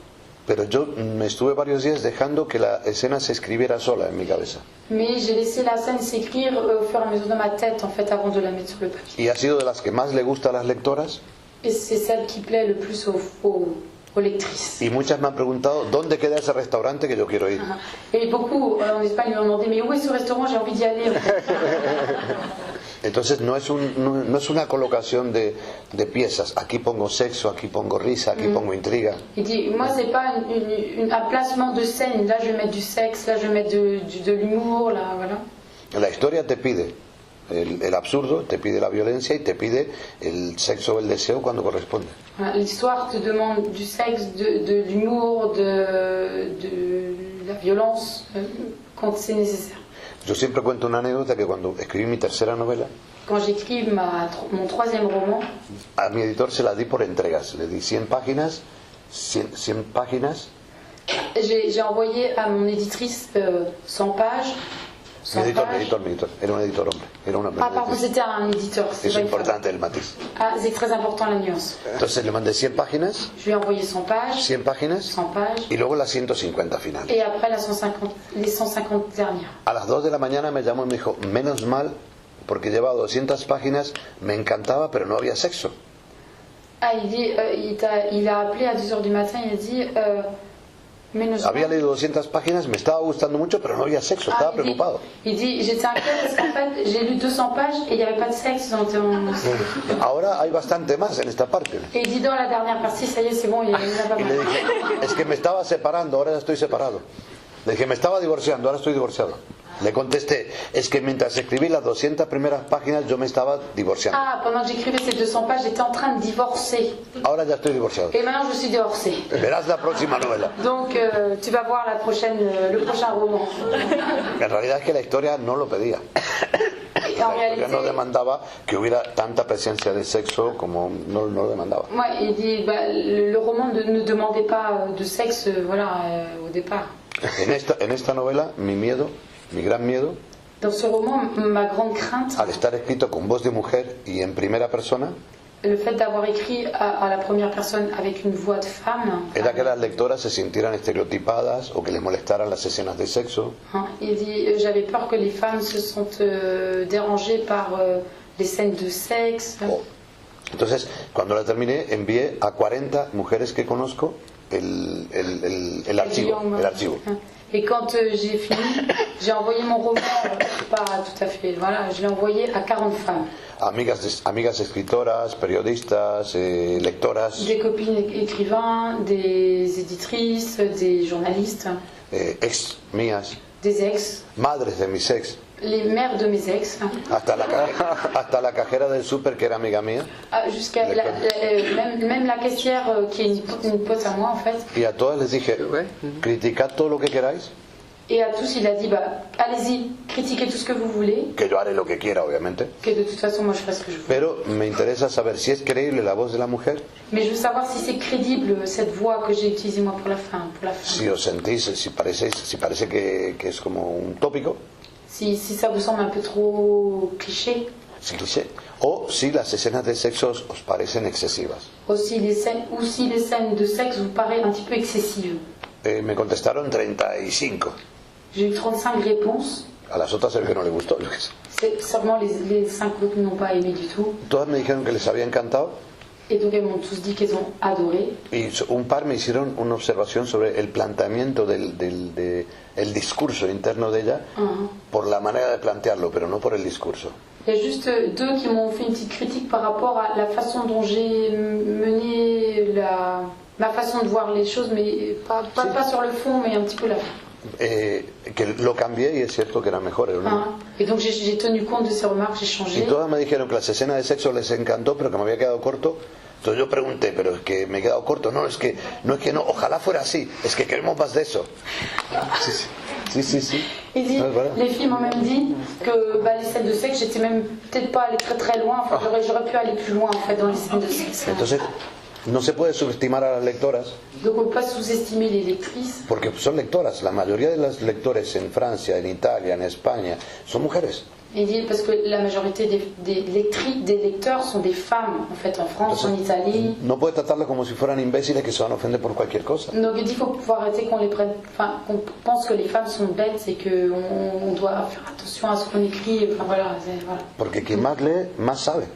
Pero yo me estuve varios días dejando que la escena se escribiera sola en mi cabeza. Mais j'ai laissé la scène s'écrire au fur et à mesure de ma tête, en fait, avant de la mettre sur le papier. Y ha sido de las que más le gusta a las lectoras. Et c'est celle qui plaît le plus aux lectrices. Y muchas me han preguntado, ¿dónde queda ese restaurante que yo quiero ir? Et beaucoup en Espagne m'ont demandé, mais où est ce restaurant, j'ai envie d'y aller. Entonces no es una colocación de piezas. Aquí pongo sexo, aquí pongo risa, aquí pongo intriga. Il dit, moi c'est pas un placement de scène, là je vais mettre du sexe, là je vais mettre de l'humour, là voilà. La historia te pide el absurdo, te pide la violencia y te pide el sexo o el deseo cuando corresponde. Voilà, l'histoire te demande du sexe, de l'humour, de la violence quand c'est nécessaire. Yo siempre cuento una anécdota que cuando escribí mi tercera novela, Quand j'écris mon troisième roman, a mi editor se la di por entregas. Le di 100 páginas, 100 páginas. j'ai envoyé à mon éditrice 100 pages. Mi editor. Era un editor hombre. Era una Ah, pardon, c'était un éditeur. Es importante el matiz. Ah, c'est très important la nuance. Entonces le mandé 100 páginas, Je lui ai envoyé 100 pages, 100 páginas 100 pages, y luego las 150 finales. et après les 150 dernières. A las 2 de la mañana me llamó y me dijo, menos mal, porque llevaba 200 páginas, me encantaba, pero no había sexo. Ah, il dit, il a appelé à 2h du matin, il a dit, menos Había mal. leído 200 páginas, me estaba gustando mucho, pero no había sexo, estaba preocupado. Il dit, j'étais inquiet parce qu'en fait, j'ai lu 200 pages et il n'y avait pas de sexe dans Ahora hay bastante más en esta parte. Et il dit, dans la dernière partie, ça y est, c'est bon, il y en a pas Y le mal. dije, es que me estaba separando, ahora ya estoy separado. Le dije, me estaba divorciando, ahora estoy divorciado. Le contesté, es que mientras escribí las 200 primeras páginas yo me estaba divorciando. Ah, pendant que j'écrivais ces 200 pages, j'étais en train de divorcer. Ahora ya estoy divorciado. Et maintenant, je suis divorcée. Verás la próxima novela. Donc, tu vas voir le prochain roman. En realidad es que la historia no lo pedía. Et en La historia réalité, no demandaba que hubiera tanta presencia de sexo como no lo demandaba. ouais, il dit, le roman ne demandait pas de sexe, au départ. En esta novela, mi gran miedo, Dans ce roman, ma grande crainte, al estar escrito con voz de mujer y en primera persona, le fait d'avoir écrit à la première personne avec une voix de femme, era que las lectoras se sintieran estereotipadas o que les molestaran las escenas de sexo. il dit, j'avais peur que les femmes se sentent dérangées par les scènes de sexe. Entonces, cuando la terminé, envié a 40 mujeres que conozco el archivo. Et quand j'ai fini, j'ai envoyé mon roman, pas tout à fait, voilà, je l'ai envoyé à 40 femmes. Amigas escritoras, periodistas, lectoras, Des copines écrivains, des éditrices, des journalistes, ex mías, des ex, madres de mis ex, les mères de mes ex, hasta la cajera del súper que era amiga mía. jusqu'à même la caissière qui est une pote à moi en fait. Y a todas les dije, criticad todo lo que queráis, Et à tous, il a dit, allez-y, critiquez tout ce que vous voulez, que yo haré lo que quiera, obviamente. que de toute façon, moi, je ferai ce que je veux. Pero me interesa saber si es creíble la voz de la mujer, Mais je veux savoir si c'est crédible, cette voix que j'ai utilisée, moi, pour la fin. si os sentís, si parece que es como un tópico, Si ça vous semble un peu trop cliché, si cliché, o si las escenas de sexo os parecen excesivas. ou si les scènes de sexe vous paraissent un petit peu excessives. Me contestaron 35. J'ai eu 35 réponses. A las otras el que no le gustó. C'est seulement les 5 autres n'ont pas aimé du tout. Todas me dijeron que les había encantado. Et donc elles m'ont tous dit qu'elles ont adoré. Y un par me hicieron una observación sobre el planteamiento del discurso interno de ella, por la manera de plantearlo, pero no por el discurso. Il y a juste 2 qui m'ont fait une petite critique par rapport à la façon dont j'ai mené ma façon de voir les choses, mais pas sur le fond, mais un petit peu la fin. Que lo cambié y es cierto que era mejor. Et donc j'ai tenu compte de ces remarques, j'ai changé. Y todas me dijeron que las escenas de sexo les encantó, pero que me había quedado corto Entonces yo pregunté, pero es que me he quedado corto. No, es que no, ojalá fuera así. Es que queremos más de eso. Sí. Il dit, Voilà. les filles m'ont même dit que les scènes de sexe, j'étais même peut-être pas allée très très loin. En fait, j'aurais pu aller plus loin en fait dans les scènes de sexe. Entonces, no se puede subestimar a las lectoras, Donc on ne peut pas sous-estimer les lectrices. porque son lectoras. La mayoría de las lectores en Francia, en Italia, en España, son mujeres. Il dit parce que la majorité des lecteurs sont des femmes en fait en France, en Italie. No puede tratarlas como si fueran imbéciles que se van a ofender por cualquier cosa. Donc il dit qu'il faut arrêter qu'on les prenne, enfin qu'on pense que les femmes sont bêtes et qu'on doit faire attention à ce qu'on écrit. Enfin voilà. Porque quien más lee, más sabe.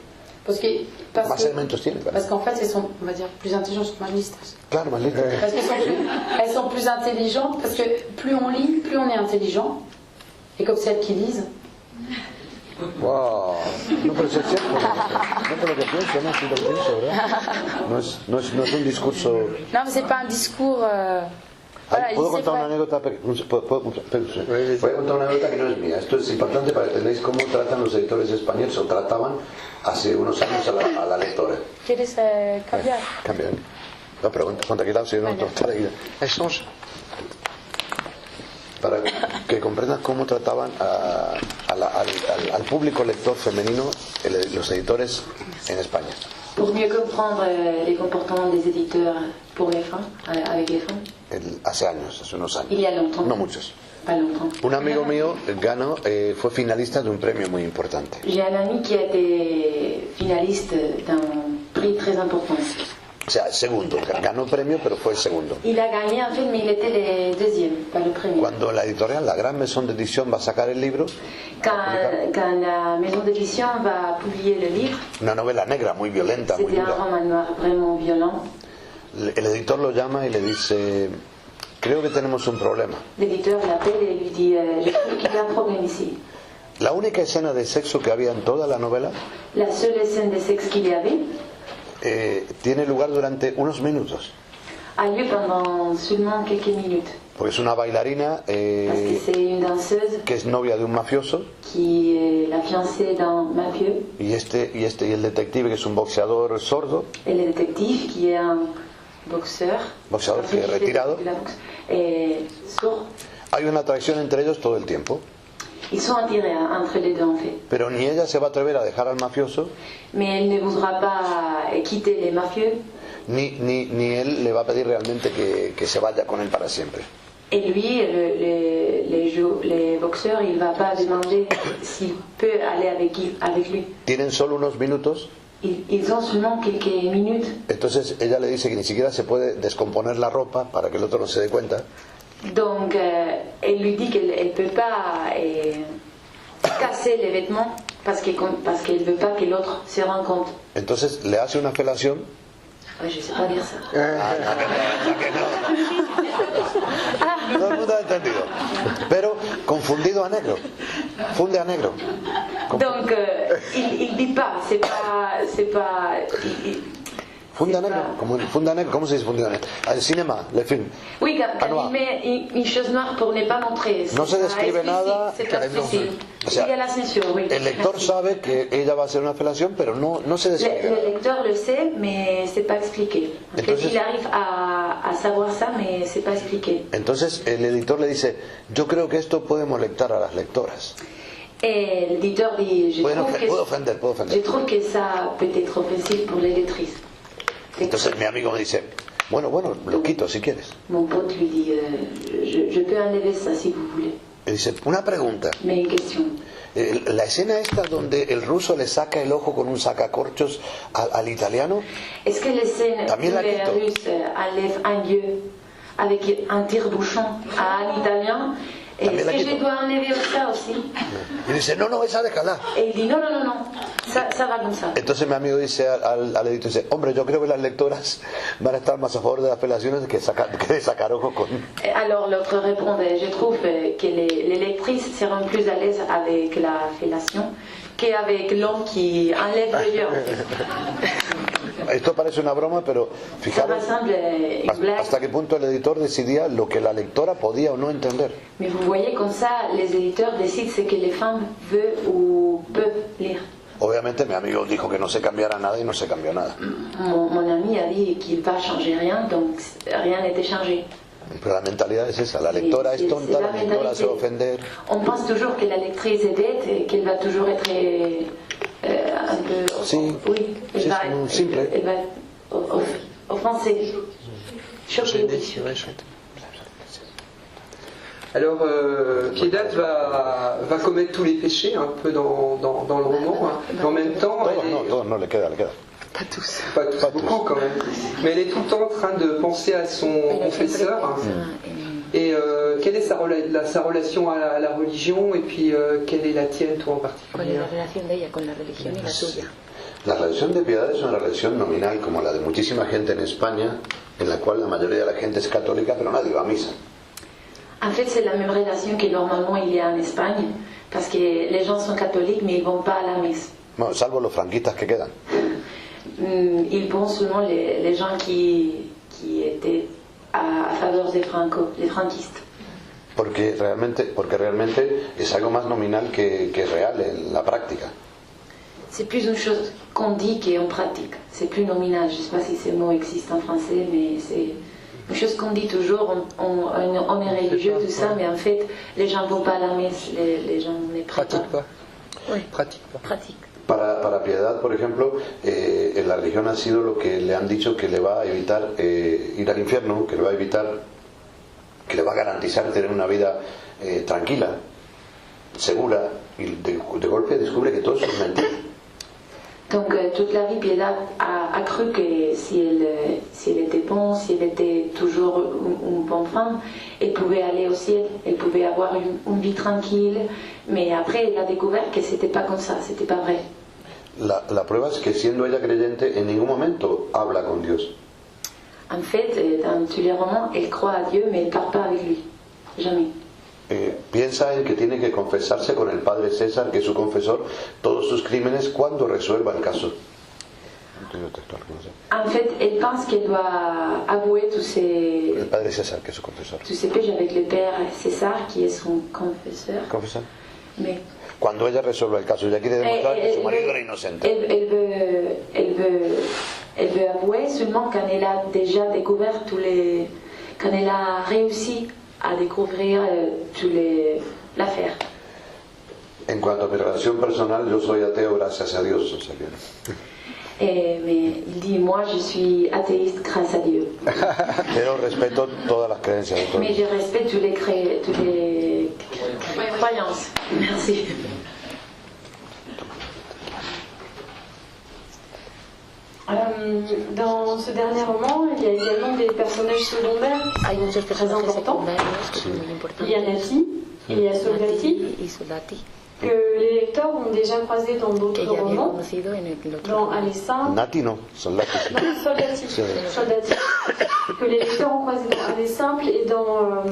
Más elementos tiene. Parce qu'en fait, elles sont, on va dire, plus intelligentes, más listas. Claro, más listas. Parce qu'elles sont plus intelligentes, parce que plus on lit, plus on est intelligent. Et comme c'est elles qui lisent. Wow. No, pero es cierto. No por lo que pienso, no, sí lo pienso, ¿verdad? No es un discurso. Non, mais c'est pas un discours. Voilà, ¿Puedo contar una anécdota? Voy a contar una anécdota que no es mía. Esto es importante para que entendáis cómo tratan los editores españoles o trataban hace unos años a la lectora. ¿Quieres cambiar? Cambia. No, pero ponte aquí, si no, Échange. Para que comprendas cómo trataban al público lector femenino los editores en España. Pour mieux comprendre les comportements des éditeurs pour les femmes, avec les femmes. Hace unos años. Il y a longtemps. No muchos. Pas longtemps. Un amigo mío fue finalista de un premio muy importante. J'ai un ami qui a été finaliste d'un prix très important. O sea, segundo. Ganó premio, pero fue el segundo. Il a gagné un film, mais il était le deuxième, pas le premier. Cuando la editorial, la gran maison d'édition, va a sacar el libro. Quand la maison d'édition va publier le livre. Una novela negra, muy violenta, muy C'était un dura. roman noir vraiment violent. El editor lo llama y le dice: creo que tenemos un problema. L'éditeur l'appelle et lui dit je trouve qu'il y a un problème ici. La única escena de sexo que había en toda la novela La seule scène de sexe qu'il y avait tiene lugar durante unos minutos. a lieu pendant seulement quelques minutes. Porque es una bailarina Parce que c'est une danseuse que es novia de un mafioso qui est la fiancée d'un mafieux y el detective que es un boxeador sordo, et le détective qui est un boxeur que es retirado. sourd. Hay una atracción entre ellos todo el tiempo, Ils sont attirés entre les deux en fait. pero ni ella se va a atrever a dejar al mafioso, Mais elle ne voudra pas quitter les mafieux ni él le va a pedir realmente que se vaya con él para siempre. et lui, les boxeurs, il va pas demander s'il peut aller avec lui. Tienen solo unos minutos, Ils ont seulement quelques minutes. entonces ella le dice que ni siquiera se puede descomponer la ropa para que el otro no se dé cuenta. Donc, elle lui dit qu'elle ne peut pas casser les vêtements parce qu'elle ne veut pas que l'autre se rende compte. Entonces le hace una felación. Ouais, je ne sais pas dire ça. Todo el mundo ha entendido. Pero confundido a negro. Funde a negro. Donc, il dit pas, c'est pas. Funde a negro. Funde a negro. ¿Cómo se dice funde a negro? El cinema, le film. Oui, quand il met une chose noire pour ne pas montrer. No se describe nada. C'est pas explicite. O sea, il y a la censure, oui. el lector sabe que ella va a hacer una felación, pero no se describe. Le lecteur le sait, mais c'est pas expliqué. Entonces, il arrive à savoir ça, mais c'est pas expliqué. Entonces el editor le dice: yo creo que esto puede molestar a las lectoras. Et l'éditeur dit je trouve que ça peut être offensif pour les lectrices. Entonces mi amigo me dice: bueno, lo quito si quieres. Mon pote lui dit je peux enlever ça si vous voulez. Y dice: una pregunta. Mais une question. La escena esta donde el ruso le saca el ojo con un sacacorchos al italiano, est-ce que les scènes où les Russes enlèvent un lieu avec un tire-bouchon à l'italien, est-ce que je dois enlever ça aussi? Y dice: no, esa déjala. Et il dit non, ça va comme ça. Entonces mi amigo dice al editor, dice: hombre, yo creo que las lectoras van a estar más a favor de las felaciones que de sacar ojos con... Alors l'autre répondait: je trouve que les lectrices seront plus à l'aise avec la fellation qu'avec l'homme qui enlève le lieu. Esto parece una broma, pero fijaros hasta qué punto el editor decidía lo que la lectora podía o no entender. Mais vous voyez, comme ça, les éditeurs décident ce que les femmes veulent ou peuvent lire. Obviamente mi amigo dijo que no se cambiara nada y no se cambió nada. Mon ami a dit qu'il va changer rien, donc rien n'était changé. Pero la mentalidad es esa, la lectora es tonta, la lectora se va a ofender. On pense toujours que la lectrice est bête et qu'elle va toujours être un peu... Sí, oui, sí, es muy simple. Elle va offenser, choquer. Alors, Piedad va commettre tous les péchés un peu dans le roman, hein. Mais en même temps, Todos no, le queda. pas tous, beaucoup quand même. Mais elle est tout le temps en train de penser à son confesseur. Hein. Et quelle est sa relation à la religion, et puis quelle est la tienne, toi en particulier? La relación de ella con la religión y la tuya. La relación de Piedad es una relación nominal como la de muchísima gente en España, en la cual la mayoría de la gente es católica, pero nadie va a misa. En fait, c'est la même relation que normalement il y a en Espagne, parce que les gens sont catholiques, mais ils ne vont pas à la messe. Bueno, salvo los franquistas que quedan. Ils vont seulement les gens qui étaient a favor des franquistes. Porque realmente es algo más nominal que real en la práctica. C'est plus une chose qu'on dit qu'on pratique. C'est plus nominal. Je ne sais pas si ce mot existe en français, mais c'est une chose qu'on dit toujours. On est religieux, tout ça, mais en fait, les gens ne vont pas à la messe. Les gens ne pratiquent pas. Oui. Pratique pas. Pratique. Para Piedad, por ejemplo, la religión ha sido lo que le han dicho que le va a evitar ir al infierno, que le va a evitar, que le va a garantizar tener una vida tranquila, segura, y de golpe descubre que todo eso es mentira. Donc toute la vie, Piedad a cru que si elle était bonne, si elle était toujours une bonne femme, elle pouvait aller au ciel, elle pouvait avoir une vie tranquille, mais après elle a découvert que c'était pas comme ça, c'était pas vrai. La prueba es que siendo ella creyente en ningún momento habla con Dios. En fait, dans tous les romans, elle croit à Dieu, mais elle ne parle pas avec lui, jamais. Piensa en que tiene que confesarse con el padre César, que es su confesor, todos sus crímenes cuando resuelva el caso. En fait, elle pense qu'elle doit avouer tous ses... El padre César, que es su confesor. Tous ses péchés avec le père César, qui est son confesseur. ¿Confesar? Mais Cuando ella resuelva el caso, ella quiere demostrar que su marido era inocente. Elle veut avouer seulement quand elle a déjà découvert quand elle a réussi à découvrir l'affaire. En cuanto a mi relación personal, yo soy ateo, gracias a Dios. O sea que... Mais il dit, moi je suis athéiste grâce à Dieu. Pero respeto todas las creencias de todos. Mais je respecte toutes les croyances. Merci. Dans ce dernier roman, il y a également des personnages secondaires Hay muchos très personajes importants. secundarios que son muy importantes. Il y a Nati et il y a Soldati, y Soldati, que les lecteurs ont déjà croisé dans que d'autres ya había romans, conocido en el otro. dans Aller simple. Nati no, Soldati sí. Non, Soldati, que les lecteurs ont croisé dans Aller simple et dans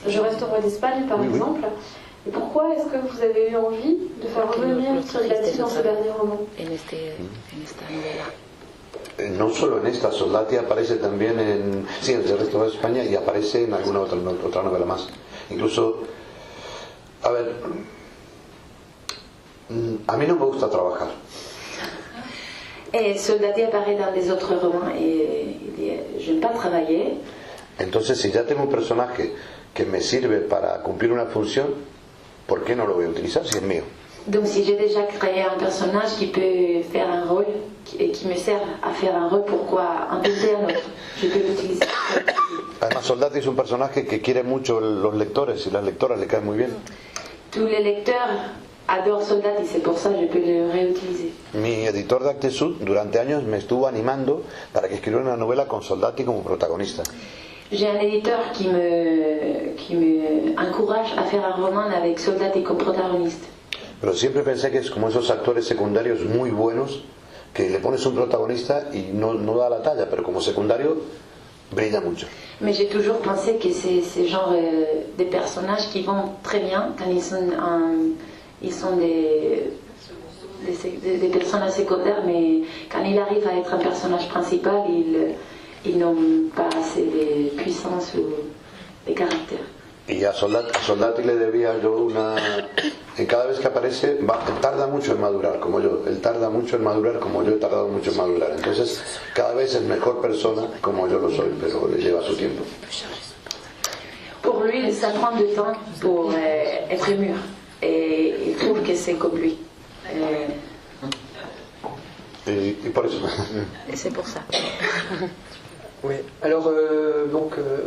Je reste roi d'Espagne, par exemple. Et pourquoi est-ce que vous avez eu envie de faire revenir Soldati dans ce dernier roman? En esta novela. No solo en esta, Soldati aparece también en El resto de España y aparece en alguna otra novela más. Incluso, a ver, a mí no me gusta trabajar. Soldati apparaît dans les autres romans et il dit je n'aime pas travailler. Entonces, si ya tengo un personaje que me sirve para cumplir una función, ¿por qué no lo voy a utilizar si es mío? Donc si j'ai déjà créé un personnage qui peut faire un rôle et qui me sert à faire un rôle, pourquoi inventer un autre? Je peux l'utiliser. Además, Soldati es un personaje que quiere mucho los lectores y las lectoras le cae muy bien. Tous les lecteurs adorent Soldati, c'est pour ça que je peux le réutiliser. Mi editor de Actesud durante años me estuvo animando para que escribiera una novela con Soldati como protagonista. J'ai un éditeur qui me encourage à faire un roman avec Soldati comme protagoniste. Pero siempre pensé que es como esos actores secundarios muy buenos que le pones un protagonista y no da la talla, pero como secundario brilla mucho. Mais j'ai toujours pensé que c'est ce genre de personnages qui vont très bien quand ils sont des personnages secondaires, mais quand ils arrivent à être un personnage principal, ils n'ont pas assez de puissance ou de caractère. Y a Soldati le debía yo y cada vez que aparece tarda mucho en madurar, como yo. Él tarda mucho en madurar, como yo he tardado mucho en madurar. Entonces, cada vez es mejor persona, como yo lo soy, pero le lleva su tiempo. Pour lui, ça prend du temps pour être mûr. Et il trouve que c'est comme lui. Y por eso. Et c'est pour ça. Oui. Alors,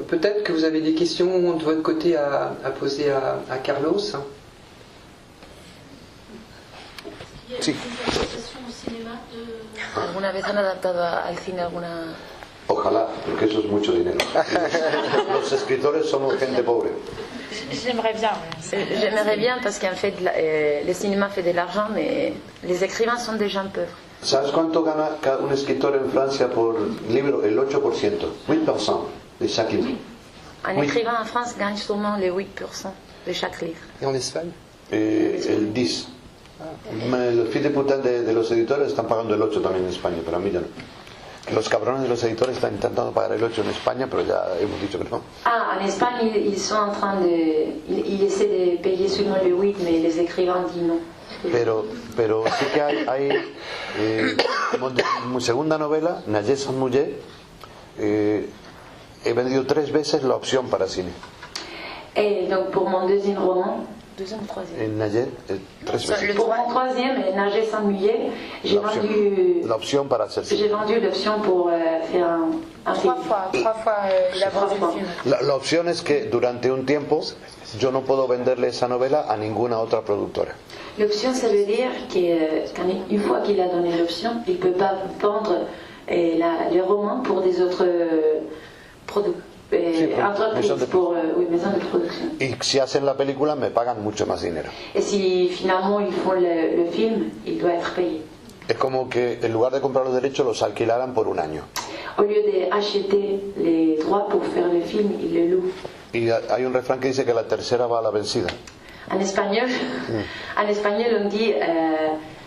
peut-être que vous avez des questions de votre côté à poser à Carlos. Sí. ¿Alguna vez han adaptado al cine alguna...? Ojalá, porque eso es mucho dinero. Los escritores somos gente pobre. J'aimerais bien. J'aimerais bien parce qu'en fait, le cinéma fait de l'argent, mais les écrivains sont des gens pauvres. ¿Sabes cuánto gana un escritor en Francia por libro? El 8%, 8% de chaque livre. Un écrivain en France gagne seulement les 8% de chaque livre. Et en Espagne? El 10. Los fils de puta de los editores están pagando el 8 también en España, pero a mí ya no. Los cabrones de los editores están intentando pagar el 8 en España, pero ya hemos dicho que no. Ah, en Espagne, ils sont en train de... Ils essaient de payer seulement le 8, mais les écrivains disent non. Pero sí que hay mi segunda novela, Nayé San Muller, he vendido 3 veces la opción para cine. Et donc pour mon deuxième roman, Deuxième ou troisième? En Nayé, 3 veces. pour mon troisième, Nager sans mouiller, j'ai vendu... La opción para hacer cine. J'ai vendu l'option pour faire un film. Trois fois il a vendu le film. La opción es que durante un tiempo yo no puedo venderle esa novela a ninguna otra productora. L'option, ça veut dire qu'une fois qu'il a donné l'option, il ne peut pas vendre les romans pour des autres entreprises, pour maisons de production. Y si hacen la película me pagan mucho más dinero. Et si finalement ils font le film, il doit être payé. Es como que en lugar de comprar los derechos los alquilaran por un año. Au lieu d'acheter les droits pour faire le film, ils le louent. Y hay un refrán que dice que la tercera va a la vencida. En espagnol on dit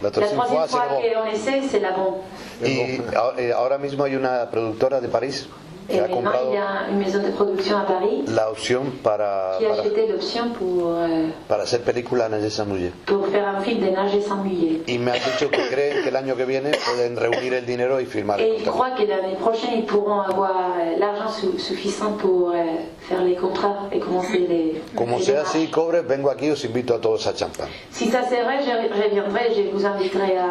la troisième fois qu'on essaie, c'est la bonne. Y ahora mismo hay una productora de París que Et ha maintenant, comprado il y a une maison de production à Paris la opción qui a acheté l'option para hacer película Nayé San Muller. pour faire un film de Nager sans mouiller. Y me ha dicho que creen que el año que viene pueden reunir el dinero y firmar Et el il contrato. croit que l'année prochaine, ils pourront avoir l'argent suffisant pour faire les contrats et commencer les Como les sea démarches. así, cobre, vengo aquí y os invito a todos a champán. Si ça c'est vrai, je reviendrai, je vous inviterai à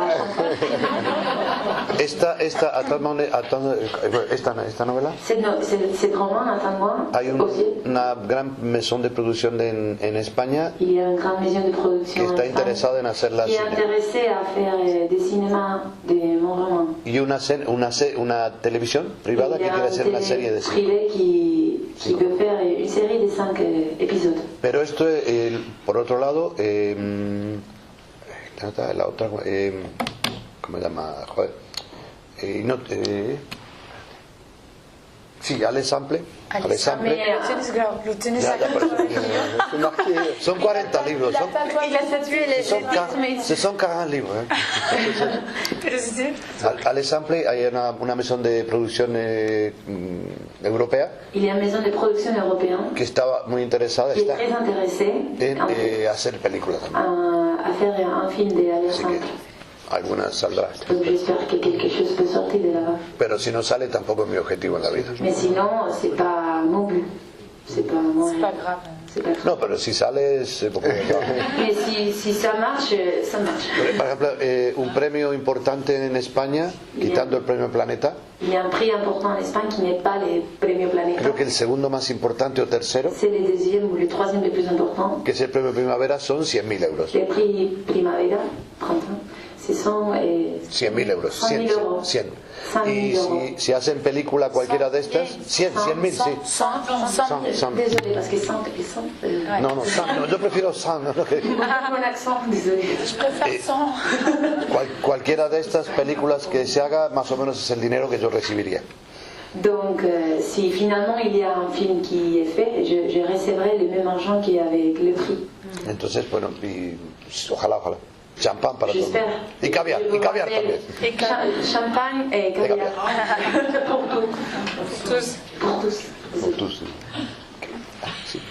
Esta novela Cette roman, attends-moi, hay aussi. una gran mesón de producción en España Il y a une grande maison de production que está en Espagne interesada en hacerla qui est cine. intéressée à faire des cinémas de mon roman. Y una televisión privada Il y que a quiere une hacer una télé serie de cine. privée qui veut faire une série de 5 épisodes. Pero esto, por otro lado, la otra, ¿cómo se llama? Joder. Sí, Ale Sample. Ale Sample. Mais Le tennis Ya, ya, pero- C'est marqué. Son 40 libros. il a statué les Ce son 40 libros. Ale Sample, hay una mesón de producción europea il y a une maison de production européenne que estaba muy interesada qui est très intéressée en hacer películas también. à faire un film de Así que Alexandre. algunas saldrán. Donc j'espère que quelque chose peut sortir de là-bas. Pero si no sale, tampoco es mi objetivo en la vida. Mais sinon, c'est pas mon but. C'est pas moi. C'est pas grave. C'est pas grave. No, pero si sale es poco Mais si ça marche, ça marche. Por ejemplo, un premio importante en España, quitando el premio Planeta, Il y a un prix important en Espagne qui n'est pas les premios Planeta. creo que el segundo más importante o tercero, C'est le deuxième ou le troisième le plus important. que es el premio Primavera, son 100.000 euros. Le prix Primavera, printemps, c'est 100.000 euros. 100.000 euros. 100. 100.000 Y euros. si hacen película cualquiera de estas, 100.000, sí. 100. Désolé, parce que 100, ils sont. No, 100, no, yo prefiero 100. No, no, que- Mon accent, désolé. Je préfère 100. cualquiera de estas películas que se haga, más o menos es el dinero que yo recibiría. Donc, si finalement il y a un film qui est fait, je recevrai le même argent qu'avec le prix. Entonces, bueno, y ojalá. Champán para todos. J'espère. Y caviar Je vous también. rappelle, champagne et caviar. Pour tous. Pour tous. Pour tous, sí.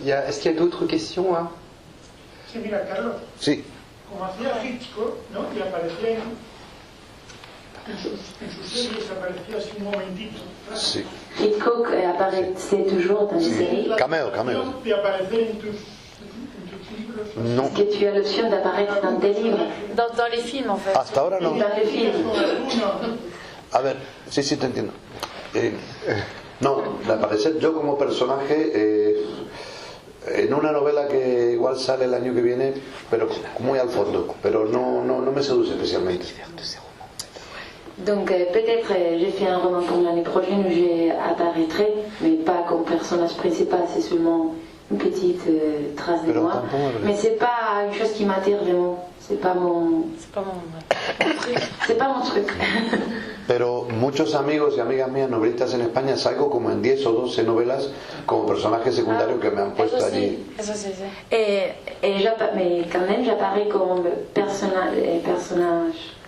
Est-ce qu'il y a d'autres questions hein que mira, Carlos, Sí, como hacía Hitchcock, ¿no? Y aparecía en sus series, aparecía así un momentito. ¿Sabes? sí. Hitchcock apparaissait toujours dans les séries. La Cameo. opción de aparecer en tus libros. No, Est-ce que tu as l'option d'apparaître dans tes livres? Dans les films, en fait. hasta ahora no. Dans le film. A ver, sí, te entiendo. No, de aparecer yo como personaje en una novela que igual sale el año que viene, pero muy al fondo, pero no me seduce especialmente. Donc peut-être j'ai fait un roman comme l'année prochaine où j'apparaîtrai, mais pas comme personnage principal, c'est seulement une petite trace de Pero moi. tampoco, Mais c'est pas une chose qui m'attire vraiment. C'est pas mon truc. C'est pas mon truc. Pero muchos amigos y amigas mías novelistas en España salgo como en 10 o 12 novelas como personaje secundario que me han puesto allí. Eso sí, sí. Mais quand même j'apparais comme personnage.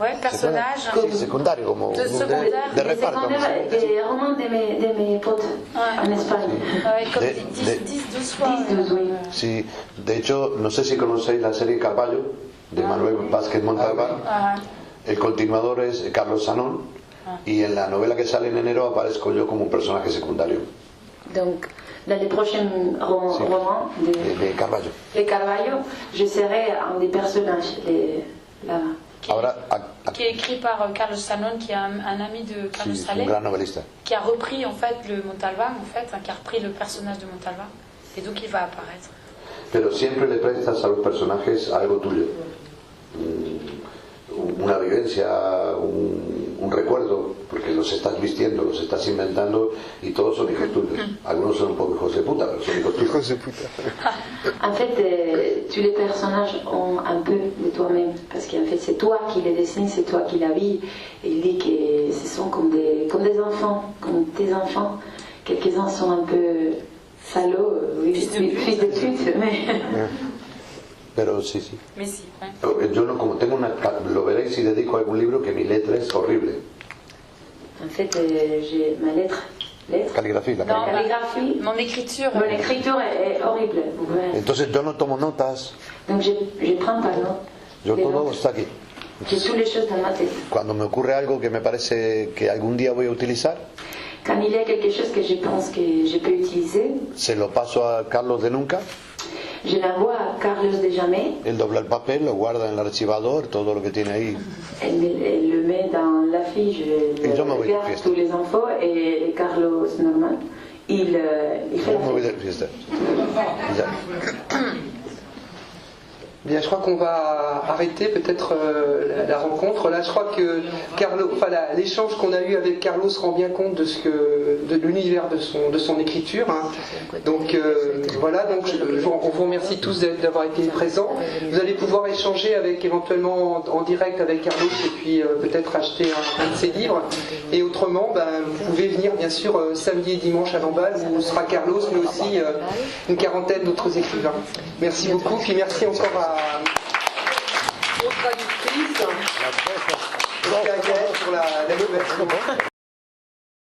Ouais, personnage. Sí, secundario, como De secondaire. de reparto. Secondaire, des romans de mes potes en Espagne. Ouais, comme De- 10-12 fois. 10-12, oui. Sí, de hecho, no sé si conocéis la serie Carballo de Manuel Vázquez Montalbán. Ah, El continuador es Carlos Sanón y en la novela que sale en enero aparezco yo como un personaje secundario Donc, dans les prochains romans de Carballo. de Carvalho, je serai un des personnages là-bas. Ahora, qui est écrit par Carlos Sanon, qui est un ami de Carlos sí, Salé, un gran novelista. qui a repris en fait le Montalbán, en fait, qui a repris le personnage de Montalbán, et donc il va apparaître. Pero siempre le prestas a los personajes algo tuyo. Una vivencia, un recuerdo, porque los estás vistiendo, los estás inventando y todos son hijos tuyos. Algunos son un poco hijos de puta, pero son hijos tuyos. En fait, tous les personnages ont un peu de toi-même, parce qu'en fait, c'est toi qui les dessines, c'est toi qui l'habilles. Et il dit que ce sont comme des enfants, comme tes enfants. Quelques-uns sont un peu salauds, oui, fils de pute, mais... Pero sí, sí. Mais si, ouais. Yo no, como tengo una, lo veréis si dedico algún libro que mi letra es horrible. En fait, j'ai ma lettre. Caligrafía, la Non, caligrafía. bah, mon écriture. Mon écriture est horrible. Vous verrez. Entonces yo no tomo notas, Donc je prends pas note. yo Des todo notes. está aquí. J'ai toutes les choses dans ma tête. Cuando me ocurre algo que me parece que algún día voy a utilizar, Quand il y a quelque chose que je pense que je peux utiliser, se lo paso a Carlos de Nunca, je l'envoie à Carlos de Jamais. él dobla el papel, lo guarda en el archivador, todo lo que tiene ahí. Elle le met dans l'affiche, Et yo me voy de garde fiesta. tous les infos et Carlos normal, il fait Yo la me voy de fête. fiesta. Y ya. Bien, je crois qu'on va arrêter peut-être la rencontre. Là, je crois que Carlos, enfin, l'échange qu'on a eu avec Carlos rend bien compte de l'univers de son écriture. Hein. Donc voilà, donc on vous remercie tous d'avoir été présents. Vous allez pouvoir échanger avec éventuellement en direct avec Carlos et puis peut-être acheter un de ses livres. Et autrement, vous pouvez venir bien sûr samedi et dimanche à Lamballe où sera Carlos, mais aussi une quarantaine d'autres écrivains. Merci beaucoup, puis merci encore aux traductrices et à Gaëlle pour la nouvelle.